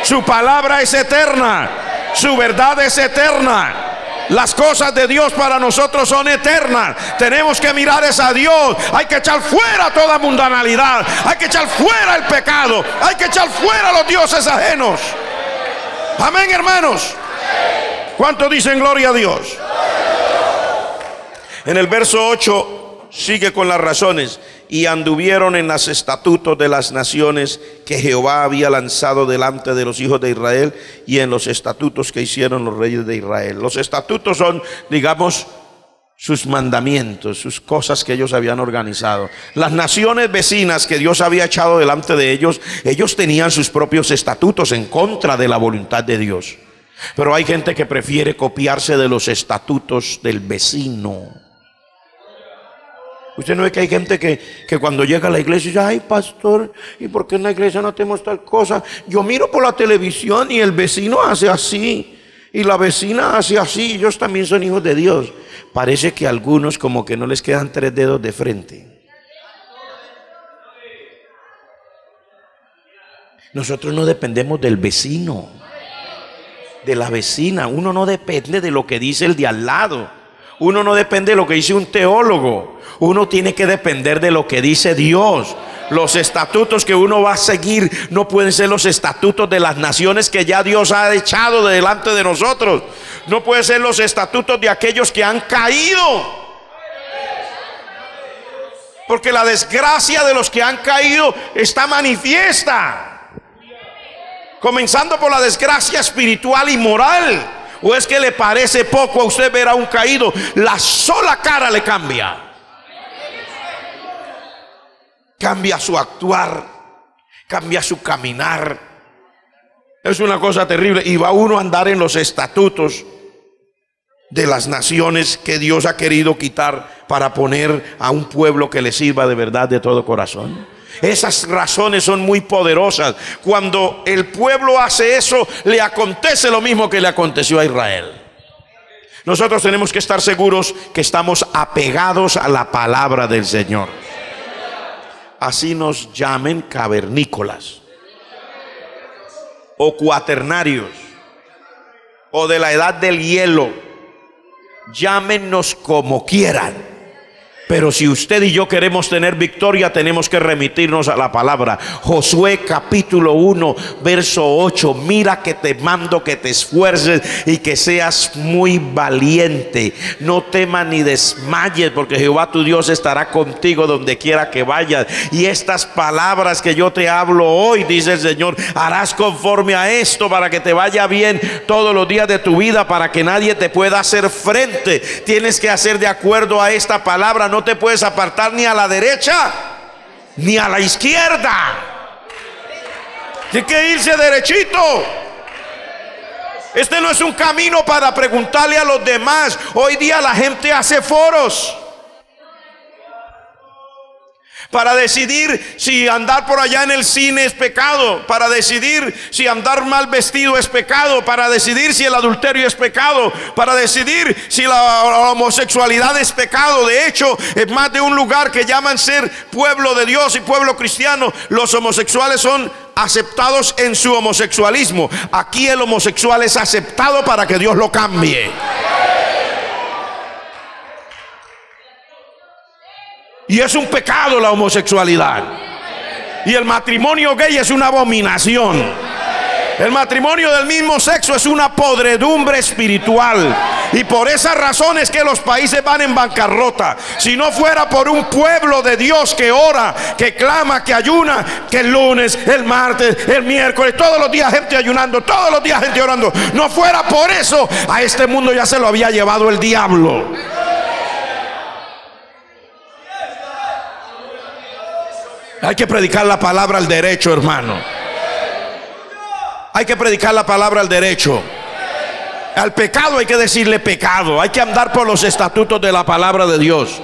Su palabra es eterna, su verdad es eterna. Las cosas de Dios para nosotros son eternas. Tenemos que mirar a Dios. Hay que echar fuera toda mundanalidad, hay que echar fuera el pecado, hay que echar fuera los dioses ajenos. Amén, hermanos. ¿Cuántos dicen gloria a Dios? En el verso 8 sigue con las razones. Y anduvieron en los estatutos de las naciones que Jehová había lanzado delante de los hijos de Israel, y en los estatutos que hicieron los reyes de Israel. Los estatutos son, digamos, sus mandamientos, sus cosas que ellos habían organizado. Las naciones vecinas que Dios había echado delante de ellos, ellos tenían sus propios estatutos en contra de la voluntad de Dios. Pero hay gente que prefiere copiarse de los estatutos del vecino. Usted no ve que hay gente que cuando llega a la iglesia dice, ay pastor, ¿y por qué en la iglesia no tenemos tal cosa? Yo miro por la televisión y el vecino hace así, y la vecina hace así, y ellos también son hijos de Dios. Parece que a algunos como que no les quedan 3 dedos de frente. Nosotros no dependemos del vecino, de la vecina. Uno no depende de lo que dice el de al lado. Uno no depende de lo que dice un teólogo. Uno tiene que depender de lo que dice Dios. Los estatutos que uno va a seguir no pueden ser los estatutos de las naciones que ya Dios ha echado de delante de nosotros. No pueden ser los estatutos de aquellos que han caído. Porque la desgracia de los que han caído está manifiesta. Comenzando por la desgracia espiritual y moral. ¿O es que le parece poco a usted ver a un caído? La sola cara le cambia. Cambia su actuar, cambia su caminar. Es una cosa terrible. Y va uno a andar en los estatutos de las naciones que Dios ha querido quitar para poner a un pueblo que le sirva de verdad de todo corazón. Esas razones son muy poderosas. Cuando el pueblo hace eso, le acontece lo mismo que le aconteció a Israel. Nosotros tenemos que estar seguros que estamos apegados a la palabra del Señor. Así nos llamen cavernícolas o cuaternarios o de la edad del hielo, llámenos como quieran. Pero si usted y yo queremos tener victoria, tenemos que remitirnos a la palabra. Josué capítulo 1 verso 8: mira que te mando que te esfuerces y que seas muy valiente. No temas ni desmayes, porque Jehová tu Dios estará contigo donde quiera que vayas. Y estas palabras que yo te hablo hoy, dice el Señor, harás conforme a esto para que te vaya bien todos los días de tu vida, para que nadie te pueda hacer frente. Tienes que hacer de acuerdo a esta palabra. No te puedes apartar ni a la derecha ni a la izquierda. Tienes que irse derechito. Este no es un camino para preguntarle a los demás. Hoy día la gente hace foros para decidir si andar por allá en el cine es pecado, para decidir si andar mal vestido es pecado, para decidir si el adulterio es pecado, para decidir si la homosexualidad es pecado. De hecho, en más de un lugar que llaman ser pueblo de Dios y pueblo cristiano, los homosexuales son aceptados en su homosexualismo. Aquí el homosexual es aceptado para que Dios lo cambie. Y es un pecado la homosexualidad. Y el matrimonio gay es una abominación. El matrimonio del mismo sexo es una podredumbre espiritual. Y por esas razones que los países van en bancarrota. Si no fuera por un pueblo de Dios que ora, que clama, que ayuna, que el lunes, el martes, el miércoles, todos los días gente ayunando, todos los días gente orando, no fuera por eso, a este mundo ya se lo había llevado el diablo. Hay que predicar la palabra al derecho, hermano. Hay que predicar la palabra al derecho. Al pecado hay que decirle pecado. Hay que andar por los estatutos de la palabra de Dios.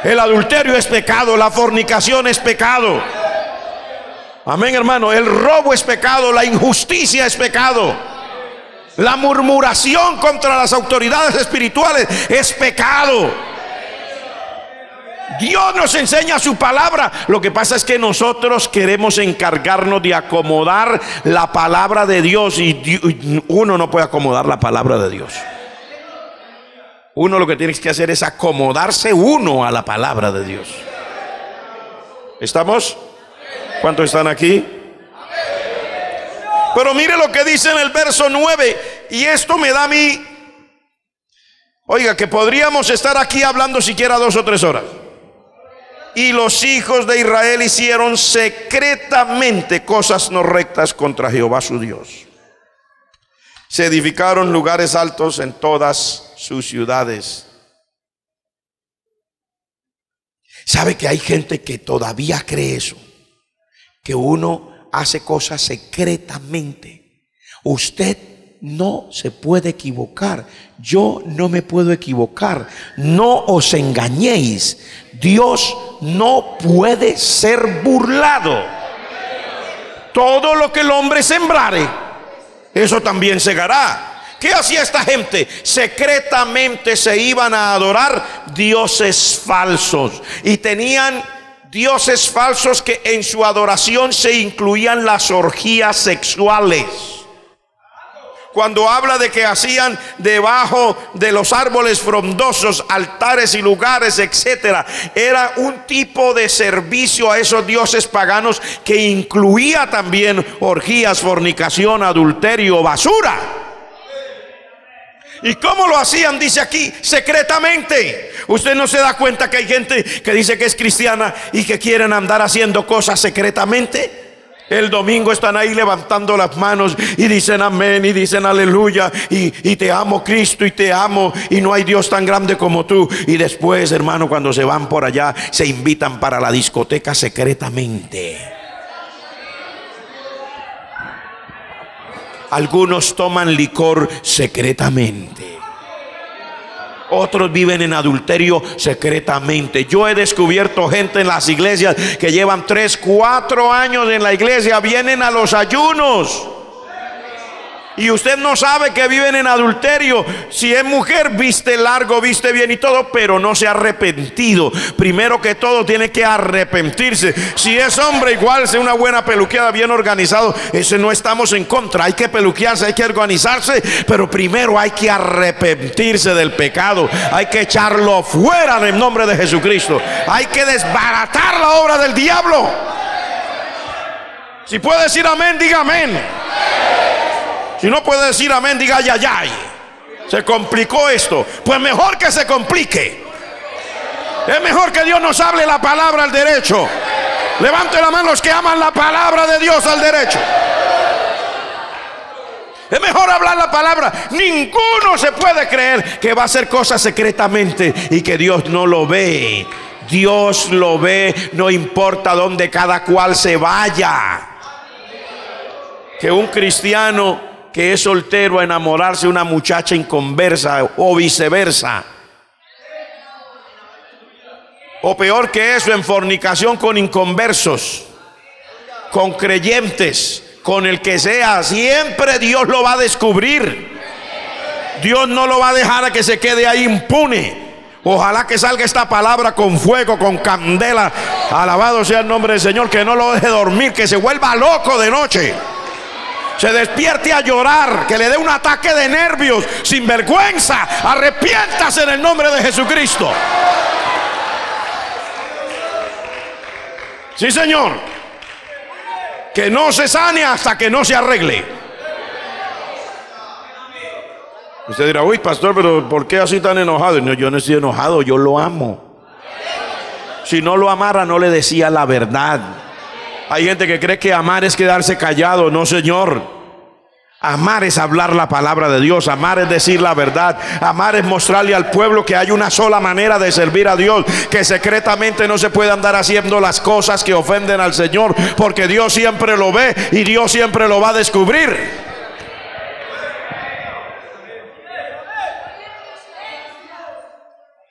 El adulterio es pecado, la fornicación es pecado. Amén, hermano. El robo es pecado, la injusticia es pecado. La murmuración contra las autoridades espirituales es pecado. Dios nos enseña su palabra. Lo que pasa es que nosotros queremos encargarnos de acomodar la palabra de Dios, y uno no puede acomodar la palabra de Dios. Uno lo que tiene que hacer es acomodarse uno a la palabra de Dios. ¿Estamos? ¿Cuántos están aquí? Pero mire lo que dice en el verso 9, y esto me da a mí, oiga, que podríamos estar aquí hablando siquiera 2 o 3 horas. Y los hijos de Israel hicieron secretamente cosas no rectas contra Jehová su Dios. Se edificaron lugares altos en todas sus ciudades. ¿Sabe que hay gente que todavía cree eso? Que uno hace cosas secretamente. Usted no se puede equivocar. Yo no me puedo equivocar. No os engañéis. Dios no puede ser burlado. Todo lo que el hombre sembrare, eso también segará. ¿Qué hacía esta gente? Secretamente se iban a adorar dioses falsos. Y tenían dioses falsos que en su adoración se incluían las orgías sexuales. Cuando habla de que hacían debajo de los árboles frondosos altares y lugares, etcétera, era un tipo de servicio a esos dioses paganos que incluía también orgías, fornicación, adulterio, basura. ¿Y cómo lo hacían? Dice aquí, secretamente. Usted no se da cuenta que hay gente que dice que es cristiana y que quieren andar haciendo cosas secretamente. El domingo están ahí levantando las manos y dicen amén y dicen aleluya y te amo Cristo y te amo y no hay Dios tan grande como tú. Y después, hermano, cuando se van por allá, se invitan para la discoteca secretamente. Algunos toman licor secretamente. Otros viven en adulterio secretamente. Yo he descubierto gente en las iglesias que llevan 3, 4 años en la iglesia, vienen a los ayunos. Y usted no sabe que viven en adulterio. Si es mujer, viste largo, viste bien y todo, pero no se ha arrepentido. Primero que todo tiene que arrepentirse. Si es hombre, igual, sea una buena peluqueada, bien organizado, ese no estamos en contra. Hay que peluquearse, hay que organizarse, pero primero hay que arrepentirse del pecado. Hay que echarlo fuera en el nombre de Jesucristo. Hay que desbaratar la obra del diablo. Si puede decir amén, diga amén. Si no puede decir amén, diga ay, ay, ay. Se complicó esto. Pues mejor que se complique. Es mejor que Dios nos hable la palabra al derecho. Levante la mano los que aman la palabra de Dios al derecho. Es mejor hablar la palabra. Ninguno se puede creer que va a hacer cosas secretamente y que Dios no lo ve. Dios lo ve, no importa dónde cada cual se vaya. Que un cristiano que es soltero a enamorarse de una muchacha inconversa o viceversa, o peor que eso, en fornicación con inconversos, con creyentes, con el que sea, siempre Dios lo va a descubrir. Dios no lo va a dejar a que se quede ahí impune. Ojalá que salga esta palabra con fuego, con candela. Alabado sea el nombre del Señor. Que no lo deje dormir, que se vuelva loco de noche, se despierte a llorar, que le dé un ataque de nervios, sin vergüenza. Arrepiéntase en el nombre de Jesucristo. Sí, Señor. Que no se sane hasta que no se arregle. Usted dirá, uy, pastor, pero ¿por qué así tan enojado? No, yo no estoy enojado, yo lo amo. Si no lo amara, no le decía la verdad. Hay gente que cree que amar es quedarse callado. No, Señor. Amar es hablar la palabra de Dios. Amar es decir la verdad. Amar es mostrarle al pueblo que hay una sola manera de servir a Dios, que secretamente no se puede andar haciendo las cosas que ofenden al Señor, porque Dios siempre lo ve y Dios siempre lo va a descubrir.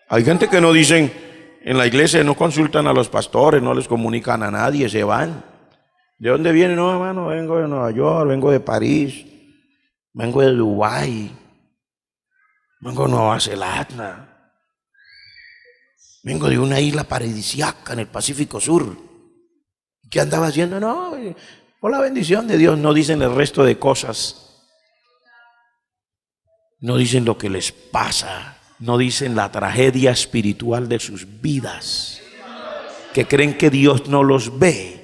Hay gente que no dicen en la iglesia, no consultan a los pastores, no les comunican a nadie, se van. ¿De dónde viene? No, hermano, vengo de Nueva York, vengo de París, vengo de Dubái, vengo de Nueva Zelanda, vengo de una isla paradisíaca en el Pacífico Sur. ¿Qué andaba haciendo? No, por la bendición de Dios. No dicen el resto de cosas, no dicen lo que les pasa, no dicen la tragedia espiritual de sus vidas, que creen que Dios no los ve.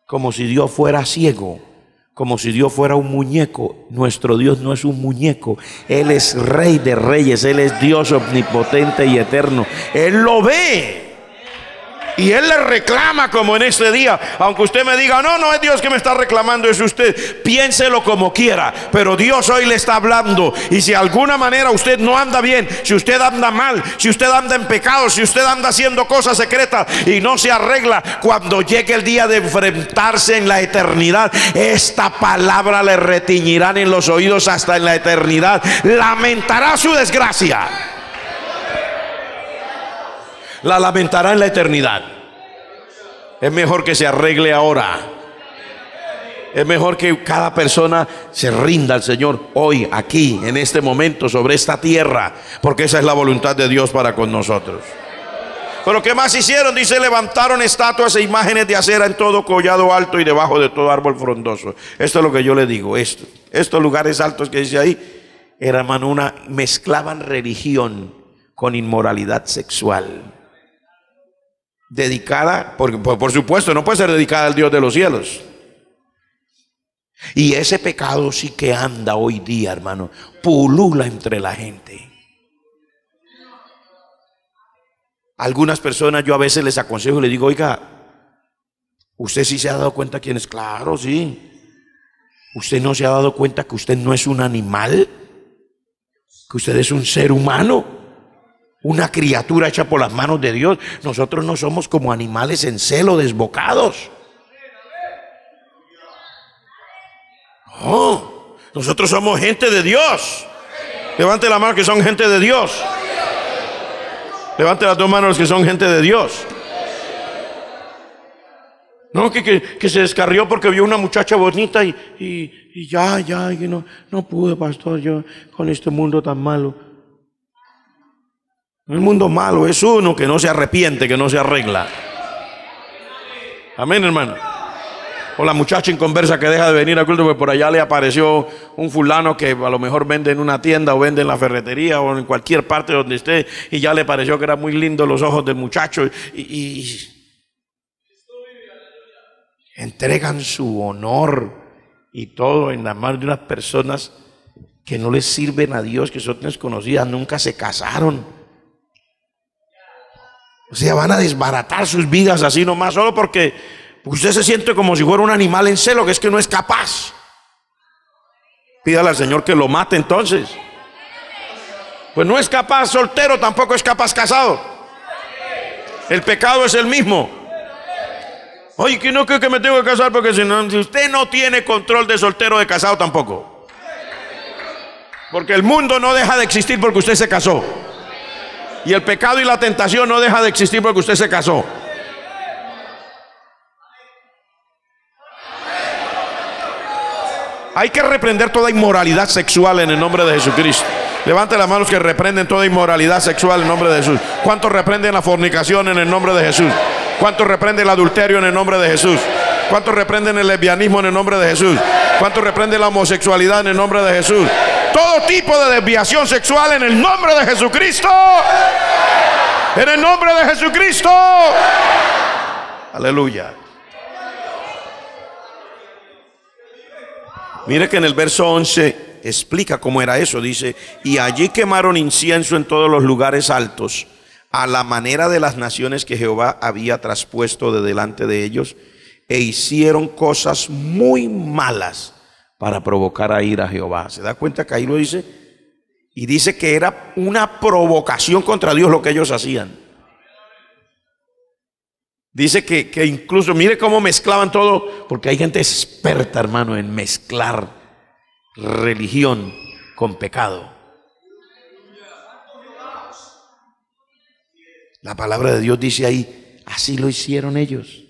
Como si Dios fuera ciego, como si Dios fuera un muñeco. Nuestro Dios no es un muñeco. Él es Rey de Reyes. Él es Dios omnipotente y eterno. Él lo ve. Y Él le reclama, como en este día. Aunque usted me diga, no, no es Dios que me está reclamando, es usted. Piénselo como quiera, pero Dios hoy le está hablando. Y si de alguna manera usted no anda bien, si usted anda mal, si usted anda en pecado, si usted anda haciendo cosas secretas y no se arregla, cuando llegue el día de enfrentarse en la eternidad, esta palabra le retiñirán en los oídos hasta en la eternidad. Lamentará su desgracia. La lamentará en la eternidad. Es mejor que se arregle ahora. Es mejor que cada persona se rinda al Señor hoy, aquí, en este momento, sobre esta tierra, porque esa es la voluntad de Dios para con nosotros. Pero ¿qué más hicieron? Dice, levantaron estatuas e imágenes de acera en todo collado alto y debajo de todo árbol frondoso. Esto es lo que yo le digo. Estos lugares altos que dice ahí, hermano, mezclaban religión con inmoralidad sexual. Dedicada, por supuesto, no puede ser dedicada al Dios de los cielos. Y ese pecado sí que anda hoy día, hermano, pulula entre la gente. Algunas personas yo a veces les aconsejo y les digo, oiga, ¿usted sí se ha dado cuenta quién es? Claro, sí. ¿Usted no se ha dado cuenta que usted no es un animal? ¿Que usted es un ser humano? Una criatura hecha por las manos de Dios. Nosotros no somos como animales en celo, desbocados. Oh, nosotros somos gente de Dios. Levante la mano que son gente de Dios. Levante las dos manos los que son gente de Dios. No, que se descarrió porque vio una muchacha bonita y ya, y no pude, pastor, yo con este mundo tan malo. El mundo malo es uno que no se arrepiente, que no se arregla. Amén, hermano. O la muchacha inconversa que deja de venir al culto porque por allá le apareció un fulano que a lo mejor vende en una tienda o vende en la ferretería o en cualquier parte donde esté y ya le pareció que era muy lindo los ojos del muchacho y entregan su honor y todo en las manos de unas personas que no les sirven a Dios, que son desconocidas, nunca se casaron. O sea, van a desbaratar sus vidas así nomás, solo porque usted se siente como si fuera un animal en celo, que es que no es capaz. Pídale al Señor que lo mate entonces. Pues no es capaz soltero, tampoco es capaz casado. El pecado es el mismo. Oye, que no creo que me tengo que casar porque si usted no tiene control de soltero, de casado tampoco. Porque el mundo no deja de existir porque usted se casó. Y el pecado y la tentación no deja de existir porque usted se casó. Hay que reprender toda inmoralidad sexual en el nombre de Jesucristo. Levante las manos que reprenden toda inmoralidad sexual en el nombre de Jesús. ¿Cuántos reprenden la fornicación en el nombre de Jesús? ¿Cuántos reprenden el adulterio en el nombre de Jesús? ¿Cuántos reprenden el lesbianismo en el nombre de Jesús? ¿Cuántos reprenden la homosexualidad en el nombre de Jesús? Todo tipo de desviación sexual en el nombre de Jesucristo. En el nombre de Jesucristo. Aleluya. Mire que en el verso 11 explica cómo era eso. Dice: y allí quemaron incienso en todos los lugares altos, a la manera de las naciones que Jehová había traspuesto de delante de ellos, e hicieron cosas muy malas para provocar a ira a Jehová. ¿Se da cuenta que ahí lo dice? Y dice que era una provocación contra Dios lo que ellos hacían. Dice que incluso, mire cómo mezclaban todo, porque hay gente experta, hermano, en mezclar religión con pecado. La palabra de Dios dice ahí, así lo hicieron ellos.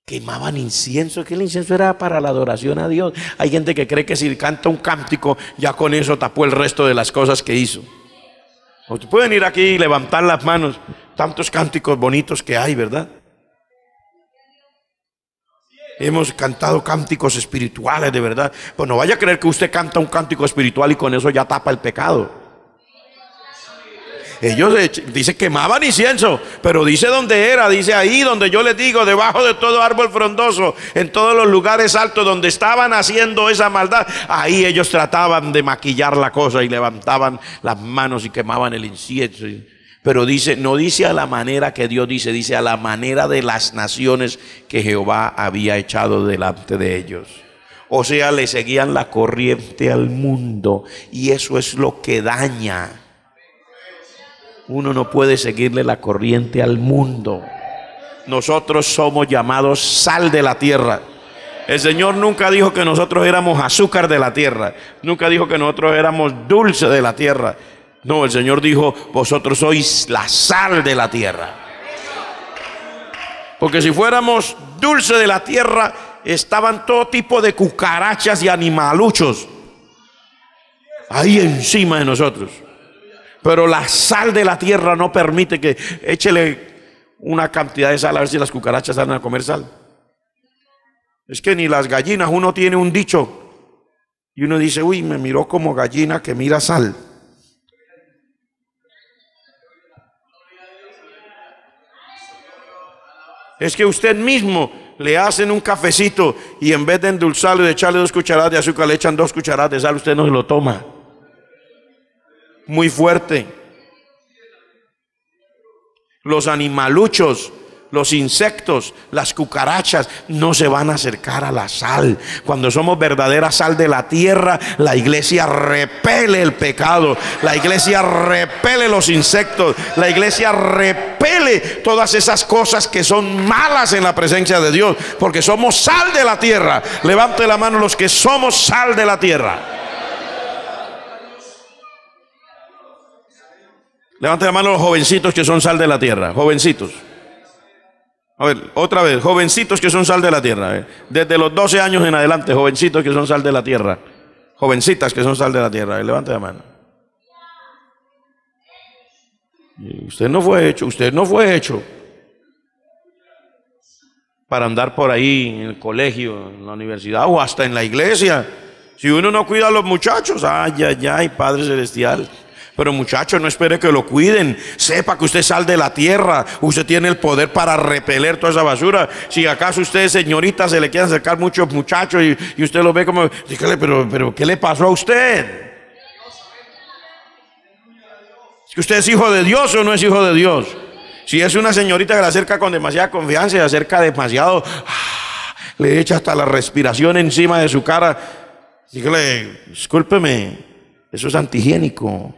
Quemaban incienso, que el incienso era para la adoración a Dios. Hay gente que cree que si canta un cántico, ya con eso tapó el resto de las cosas que hizo. Ustedes pueden ir aquí y levantar las manos, tantos cánticos bonitos que hay, ¿verdad? Hemos cantado cánticos espirituales, de verdad. Pues no vaya a creer que usted canta un cántico espiritual y con eso ya tapa el pecado. Ellos dice quemaban incienso, pero dice dónde era, dice ahí donde yo les digo, debajo de todo árbol frondoso, en todos los lugares altos donde estaban haciendo esa maldad, ahí ellos trataban de maquillar la cosa y levantaban las manos y quemaban el incienso. Pero dice, no dice a la manera que Dios dice, dice a la manera de las naciones que Jehová había echado delante de ellos. O sea, le seguían la corriente al mundo, y eso es lo que daña. Uno no puede seguirle la corriente al mundo. Nosotros somos llamados sal de la tierra. El Señor nunca dijo que nosotros éramos azúcar de la tierra. Nunca dijo que nosotros éramos dulce de la tierra. No, el Señor dijo, vosotros sois la sal de la tierra. Porque si fuéramos dulce de la tierra, estaban todo tipo de cucarachas y animaluchos ahí encima de nosotros. Pero la sal de la tierra no permite que échele una cantidad de sal a ver si las cucarachas salen a comer sal. Es que ni las gallinas, uno tiene un dicho y uno dice, uy, me miró como gallina que mira sal. Es que usted mismo le hacen un cafecito y en vez de endulzarlo y de echarle 2 cucharadas de azúcar, le echan 2 cucharadas de sal, usted no se lo toma. Muy fuerte. Los animaluchos los insectos, las cucarachas no se van a acercar a la sal. Cuando somos verdadera sal de la tierra, la iglesia repele el pecado, la iglesia repele los insectos, la iglesia repele todas esas cosas que son malas en la presencia de Dios, porque somos sal de la tierra. Levante la mano los que somos sal de la tierra. Levante la mano los jovencitos que son sal de la tierra. Jovencitos. A ver, otra vez, jovencitos que son sal de la tierra. Desde los 12 años en adelante, jovencitos que son sal de la tierra. Jovencitas que son sal de la tierra. Levante la mano. Usted no fue hecho para andar por ahí en el colegio, en la universidad o hasta en la iglesia. Si uno no cuida a los muchachos, ay, Padre Celestial. Pero muchacho, no espere que lo cuiden. Sepa que usted sal de la tierra. Usted tiene el poder para repeler toda esa basura. Si acaso usted, señorita, se le quieren acercar muchos muchachos y usted lo ve como, dígale, pero ¿qué le pasó a usted? ¿Que usted es hijo de Dios o no es hijo de Dios? Si es una señorita que le acerca con demasiada confianza y le acerca demasiado, le echa hasta la respiración encima de su cara, dígale, discúlpeme, eso es antihigiénico.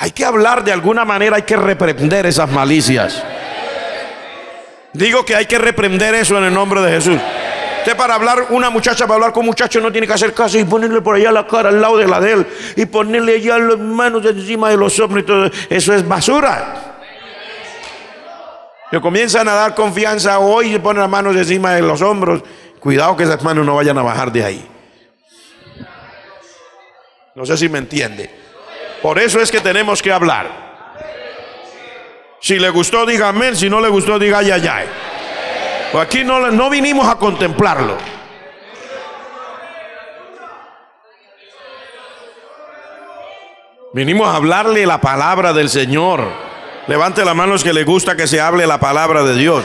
Hay que hablar de alguna manera, hay que reprender esas malicias. Digo que hay que reprender eso en el nombre de Jesús. Usted para hablar, una muchacha para hablar con un muchacho no tiene que hacer caso y ponerle por allá la cara al lado de la de él y ponerle allá las manos encima de los hombros y todo. Eso es basura. Que comienzan a dar confianza hoy y se ponen las manos encima de los hombros. Cuidado que esas manos no vayan a bajar de ahí. No sé si me entiende. Por eso es que tenemos que hablar. Si le gustó, diga amén. Si no le gustó, diga ay, ay, ay. Pues aquí no vinimos a contemplarlo. Vinimos a hablarle la palabra del Señor. Levante la mano los que le gusta que se hable la palabra de Dios.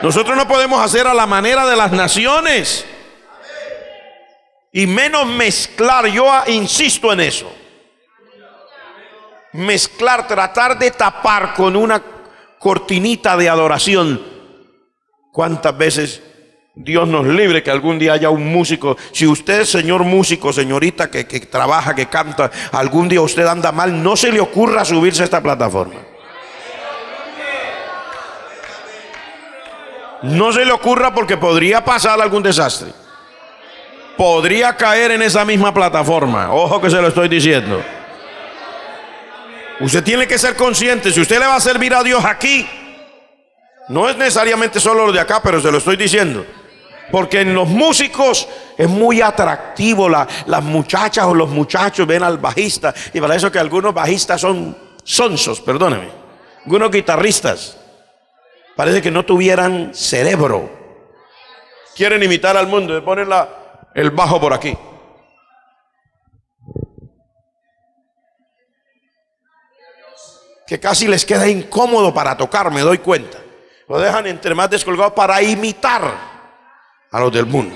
Nosotros no podemos hacer a la manera de las naciones. Y menos mezclar. Yo insisto en eso. Mezclar, tratar de tapar con una cortinita de adoración. ¿Cuántas veces Dios nos libre que algún día haya un músico? Si usted, señor músico, señorita que trabaja, que canta, algún día usted anda mal, no se le ocurra subirse a esta plataforma. No se le ocurra, porque podría pasar algún desastre. Podría caer en esa misma plataforma. Ojo que se lo estoy diciendo. Usted tiene que ser consciente. Si usted le va a servir a Dios aquí, no es necesariamente solo los de acá, pero se lo estoy diciendo, porque en los músicos es muy atractivo. Las muchachas o los muchachos ven al bajista, y para eso que algunos bajistas son sonsos, perdóneme, algunos guitarristas parece que no tuvieran cerebro. Quieren imitar al mundo, le ponen el bajo por aquí. Que casi les queda incómodo para tocar, me doy cuenta. Lo dejan entre más descolgado para imitar a los del mundo.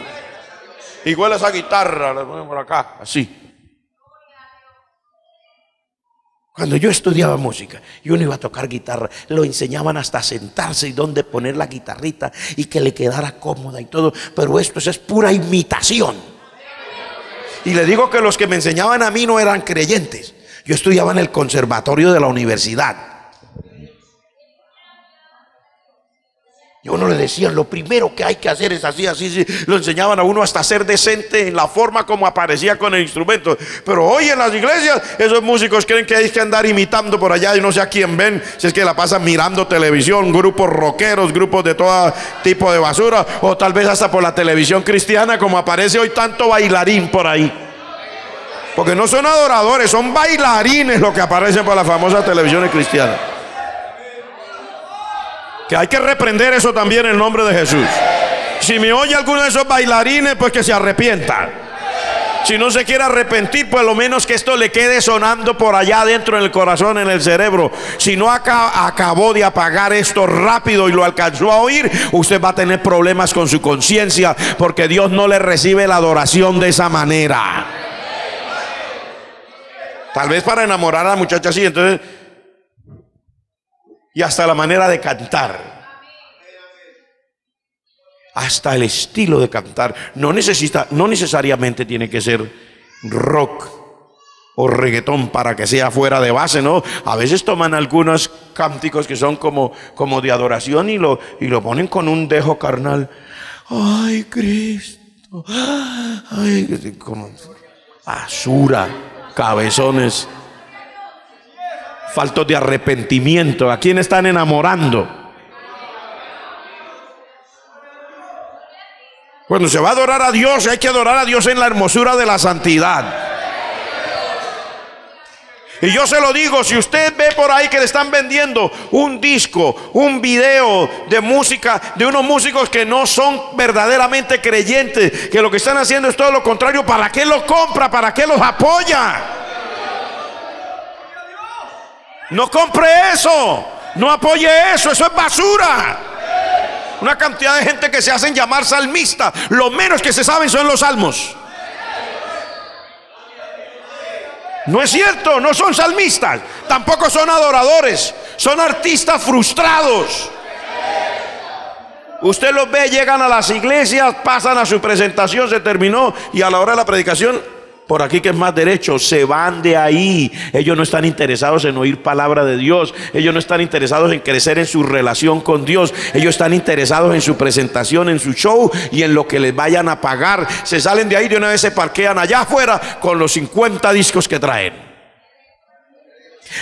Igual esa guitarra, la ponen por acá, así. Cuando yo estudiaba música y uno iba a tocar guitarra, lo enseñaban hasta sentarse y dónde poner la guitarrita y que le quedara cómoda y todo. Pero esto es pura imitación. Y le digo que los que me enseñaban a mí no eran creyentes. Yo estudiaba en el conservatorio de la universidad. Y a uno le decían, lo primero que hay que hacer es así, así, así. Lo enseñaban a uno hasta ser decente en la forma como aparecía con el instrumento. Pero hoy en las iglesias, esos músicos creen que hay que andar imitando por allá y no sé a quién ven. Si es que la pasan mirando televisión, grupos rockeros, grupos de todo tipo de basura. O tal vez hasta por la televisión cristiana, como aparece hoy tanto bailarín por ahí. Porque no son adoradores, son bailarines los que aparecen por las famosas televisiones cristianas. Que hay que reprender eso también en el nombre de Jesús. Si me oye alguno de esos bailarines, pues que se arrepienta. Si no se quiere arrepentir, pues lo menos que esto le quede sonando por allá dentro en el corazón, en el cerebro. Si no acabó de apagar esto rápido y lo alcanzó a oír, usted va a tener problemas con su conciencia, porque Dios no le recibe la adoración de esa manera. Tal vez para enamorar a la muchacha así, entonces, y hasta la manera de cantar. Hasta el estilo de cantar. No necesariamente tiene que ser rock o reggaetón para que sea fuera de base, ¿no? A veces toman algunos cánticos que son como de adoración y lo ponen con un dejo carnal. Ay, Cristo. Ay, como basura, cabezones, faltos de arrepentimiento. ¿A quién están enamorando? Cuando se va a adorar a Dios, hay que adorar a Dios en la hermosura de la santidad. Y yo se lo digo, si usted ve por ahí que le están vendiendo un disco, un video de música, de unos músicos que no son verdaderamente creyentes, que lo que están haciendo es todo lo contrario, ¿para qué los compra? ¿Para qué los apoya? No compre eso, no apoye eso, eso es basura. Una cantidad de gente que se hacen llamar salmista, lo menos que se saben son los salmos. No es cierto, no son salmistas, tampoco son adoradores, son artistas frustrados. Usted los ve, llegan a las iglesias, pasan a su presentación, se terminó, y a la hora de la predicación, por aquí que es más derecho, se van de ahí. Ellos no están interesados en oír palabra de Dios, ellos no están interesados en crecer en su relación con Dios, ellos están interesados en su presentación, en su show y en lo que les vayan a pagar. Se salen de ahí, de una vez se parquean allá afuera con los 50 discos que traen,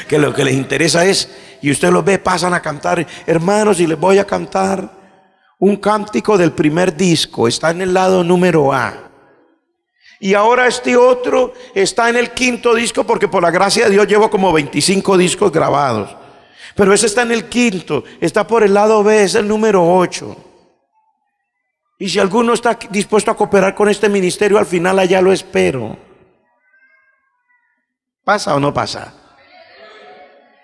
que lo que les interesa es, y usted los ve, pasan a cantar. Hermanos, y les voy a cantar un cántico del primer disco, está en el lado número A. Y ahora este otro está en el 5.º disco, porque por la gracia de Dios llevo como 25 discos grabados. Pero ese está en el 5.º, está por el lado B, es el número 8. Y si alguno está dispuesto a cooperar con este ministerio, al final allá lo espero. ¿Pasa o no pasa?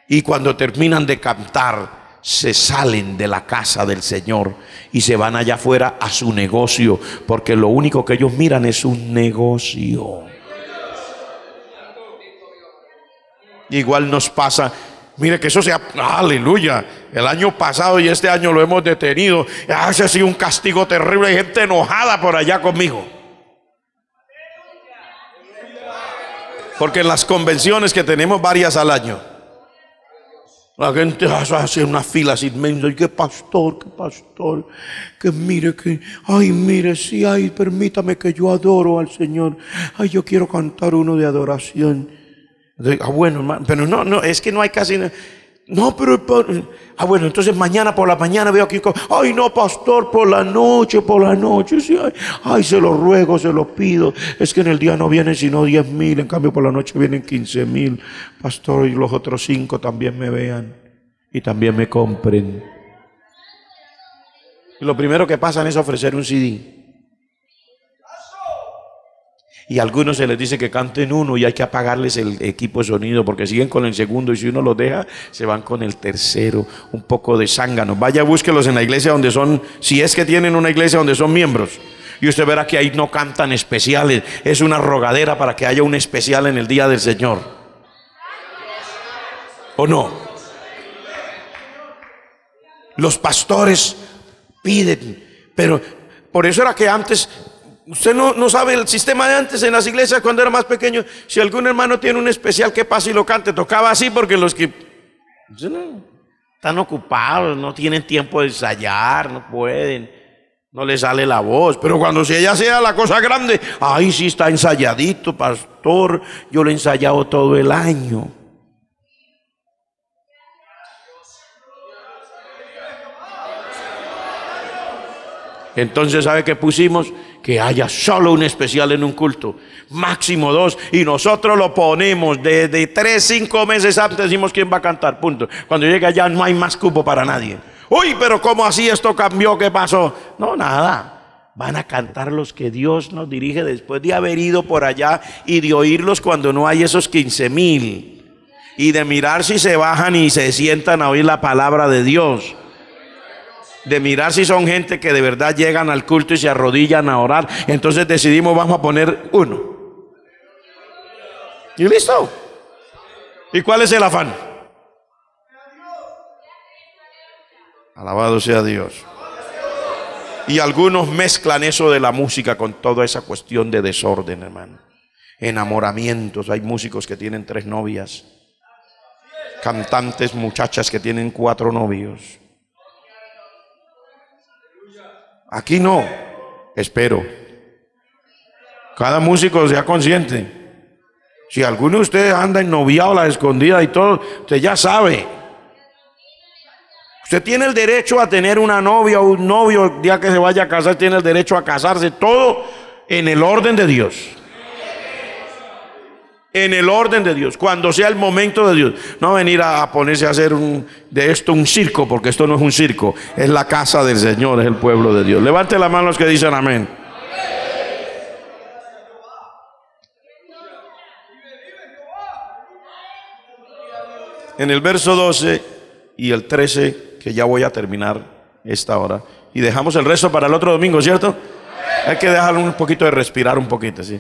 Y cuando terminan de cantar, se salen de la casa del Señor y se van allá afuera a su negocio, porque lo único que ellos miran es un negocio. Igual nos pasa, mire que eso sea, aleluya, el año pasado y este año lo hemos detenido. Ese ha sido un castigo terrible, hay gente enojada por allá conmigo, porque en las convenciones, que tenemos varias al año, la gente hace una fila así inmensa. Y qué pastor, que mire, que, ay, mire, sí, ay, permítame que yo adoro al Señor. Ay, yo quiero cantar uno de adoración. Entonces, bueno, hermano, pero no, es que no hay casi. No, pero, bueno, entonces mañana por la mañana veo aquí, ay, no, pastor, por la noche, sí, ay, se lo ruego, se lo pido. Es que en el día no vienen sino 10,000, en cambio por la noche vienen 15,000. Pastor, y los otros 5 también me vean y también me compren. Y lo primero que pasan es ofrecer un CD. Y a algunos se les dice que canten uno y hay que apagarles el equipo de sonido porque siguen con el segundo, y si uno los deja, se van con el tercero. Un poco de zánganos. Vaya, búsquelos en la iglesia donde son, si es que tienen una iglesia donde son miembros, y usted verá que ahí no cantan especiales. Es una rogadera para que haya un especial en el día del Señor. ¿O no? Los pastores piden, pero por eso era que antes, usted no sabe el sistema de antes en las iglesias cuando era más pequeño. Si algún hermano tiene un especial, que pase y lo cante. Tocaba así porque los que están ocupados, no tienen tiempo de ensayar, no pueden, no les sale la voz. Pero cuando ya sea la cosa grande, ahí sí está ensayadito, pastor, yo lo he ensayado todo el año. Entonces, ¿sabe qué pusimos? Que haya solo un especial en un culto, máximo 2, y nosotros lo ponemos desde 3, 5 meses antes. Decimos quién va a cantar, punto. Cuando llega allá no hay más cupo para nadie. Uy, pero ¿cómo así esto cambió? ¿Qué pasó? No, nada. Van a cantar los que Dios nos dirige después de haber ido por allá y de oírlos cuando no hay esos 15,000, y de mirar si se bajan y se sientan a oír la palabra de Dios, de mirar si son gente que de verdad llegan al culto y se arrodillan a orar. Entonces decidimos, vamos a poner uno y listo. ¿Y cuál es el afán? Alabado sea Dios. Y algunos mezclan eso de la música con toda esa cuestión de desorden, hermano. Enamoramientos. Hay músicos que tienen 3 novias. Cantantes, muchachas que tienen 4 novios. Aquí no. Espero. Cada músico sea consciente. Si alguno de ustedes anda ennoviado a la escondida y todo, usted ya sabe. Usted tiene el derecho a tener una novia o un novio el día que se vaya a casar, tiene el derecho a casarse, todo en el orden de Dios. En el orden de Dios, cuando sea el momento de Dios. No venir a ponerse a hacer de esto un circo, porque esto no es un circo, es la casa del Señor, es el pueblo de Dios. Levante la mano los que dicen amén. En el verso 12 y el 13, que ya voy a terminar esta hora, y dejamos el resto para el otro domingo, ¿cierto? Hay que dejarle un poquito de respirar un poquito, ¿sí?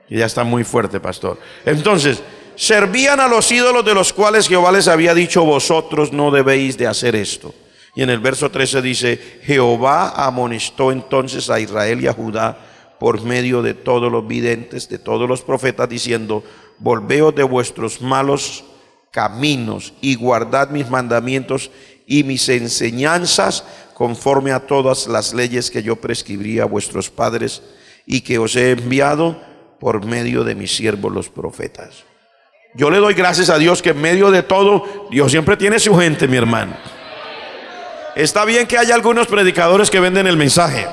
Y ya está muy fuerte, pastor. Entonces, servían a los ídolos de los cuales Jehová les había dicho, vosotros no debéis de hacer esto. Y en el verso 13 dice, Jehová amonestó entonces a Israel y a Judá por medio de todos los videntes, de todos los profetas, diciendo, volveos de vuestros malos caminos y guardad mis mandamientos y mis enseñanzas conforme a todas las leyes que yo prescribí a vuestros padres y que os he enviado por medio de mis siervos los profetas. Yo le doy gracias a Dios que en medio de todo, Dios siempre tiene su gente, mi hermano. Está bien que haya algunos predicadores que venden el mensaje.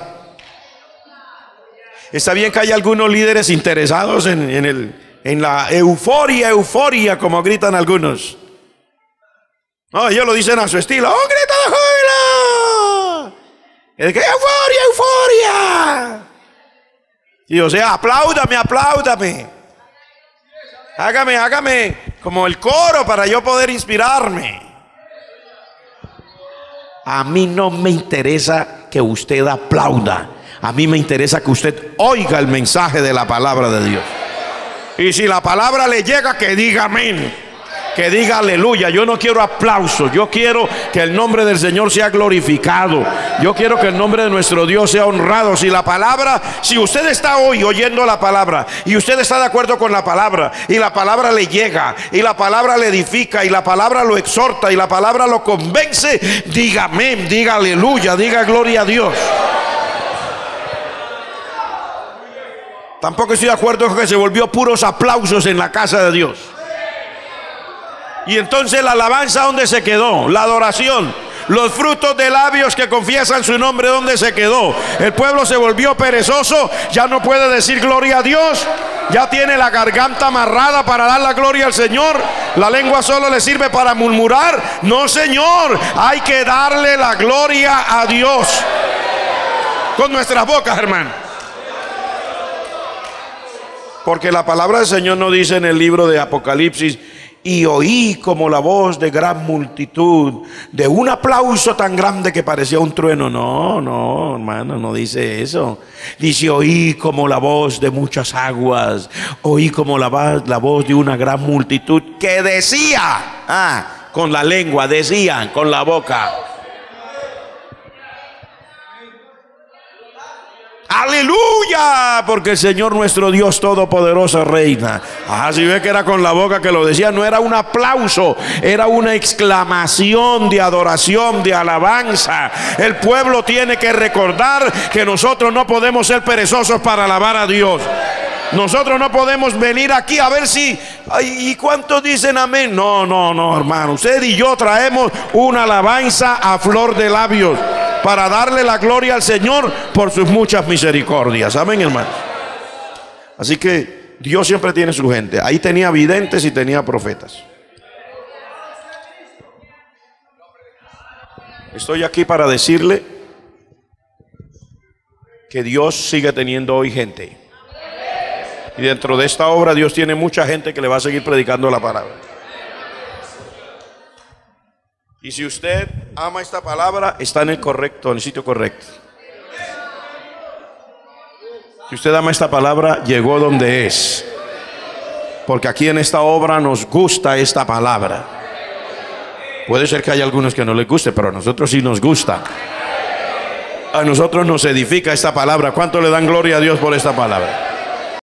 Está bien que haya algunos líderes interesados en la euforia, como gritan algunos. No, ellos lo dicen a su estilo. ¡Oh, grita de júbilo! Es que euforia. Y o sea, apláudame. Hágame como el coro para yo poder inspirarme. A mí no me interesa que usted aplauda. A mí me interesa que usted oiga el mensaje de la palabra de Dios. Y si la palabra le llega, que diga amén. Que diga aleluya. Yo no quiero aplausos. Yo quiero que el nombre del Señor sea glorificado. Yo quiero que el nombre de nuestro Dios sea honrado. Si usted está hoy oyendo la palabra y usted está de acuerdo con la palabra y la palabra le llega y la palabra le edifica y la palabra lo exhorta y la palabra lo convence, diga amén, diga aleluya, diga gloria a Dios. Tampoco estoy de acuerdo con que se volvió puros aplausos en la casa de Dios. Y entonces la alabanza, ¿dónde se quedó? La adoración, los frutos de labios que confiesan su nombre, ¿dónde se quedó? El pueblo se volvió perezoso, ya no puede decir gloria a Dios, ya tiene la garganta amarrada para dar la gloria al Señor. La lengua solo le sirve para murmurar. No, Señor, hay que darle la gloria a Dios con nuestras bocas, hermano. Porque la palabra del Señor no dice en el libro de Apocalipsis, y oí como la voz de gran multitud, de un aplauso tan grande que parecía un trueno. No, hermano, no dice eso. Dice, oí como la voz de muchas aguas, oí como la voz de una gran multitud que decía, con la lengua, decían con la boca, aleluya, porque el Señor nuestro Dios todopoderoso reina. Si ve que era con la boca que lo decía, no era un aplauso, era una exclamación de adoración, de alabanza. El pueblo tiene que recordar que nosotros no podemos ser perezosos para alabar a Dios. Nosotros no podemos venir aquí a ver si ¿y cuántos dicen amén? No, hermano, usted y yo traemos una alabanza a flor de labios para darle la gloria al Señor por sus muchas misericordias. Amén, hermano. Así que Dios siempre tiene su gente. Ahí tenía videntes y tenía profetas. Estoy aquí para decirle que Dios sigue teniendo hoy gente. Y dentro de esta obra Dios tiene mucha gente que le va a seguir predicando la palabra. Y si usted ama esta palabra, está en el sitio correcto. Si usted ama esta palabra, llegó donde es. porque aquí en esta obra nos gusta esta palabra. Puede ser que haya algunos que no les guste, pero a nosotros sí nos gusta. A nosotros nos edifica esta palabra. ¿Cuánto le dan gloria a Dios por esta palabra?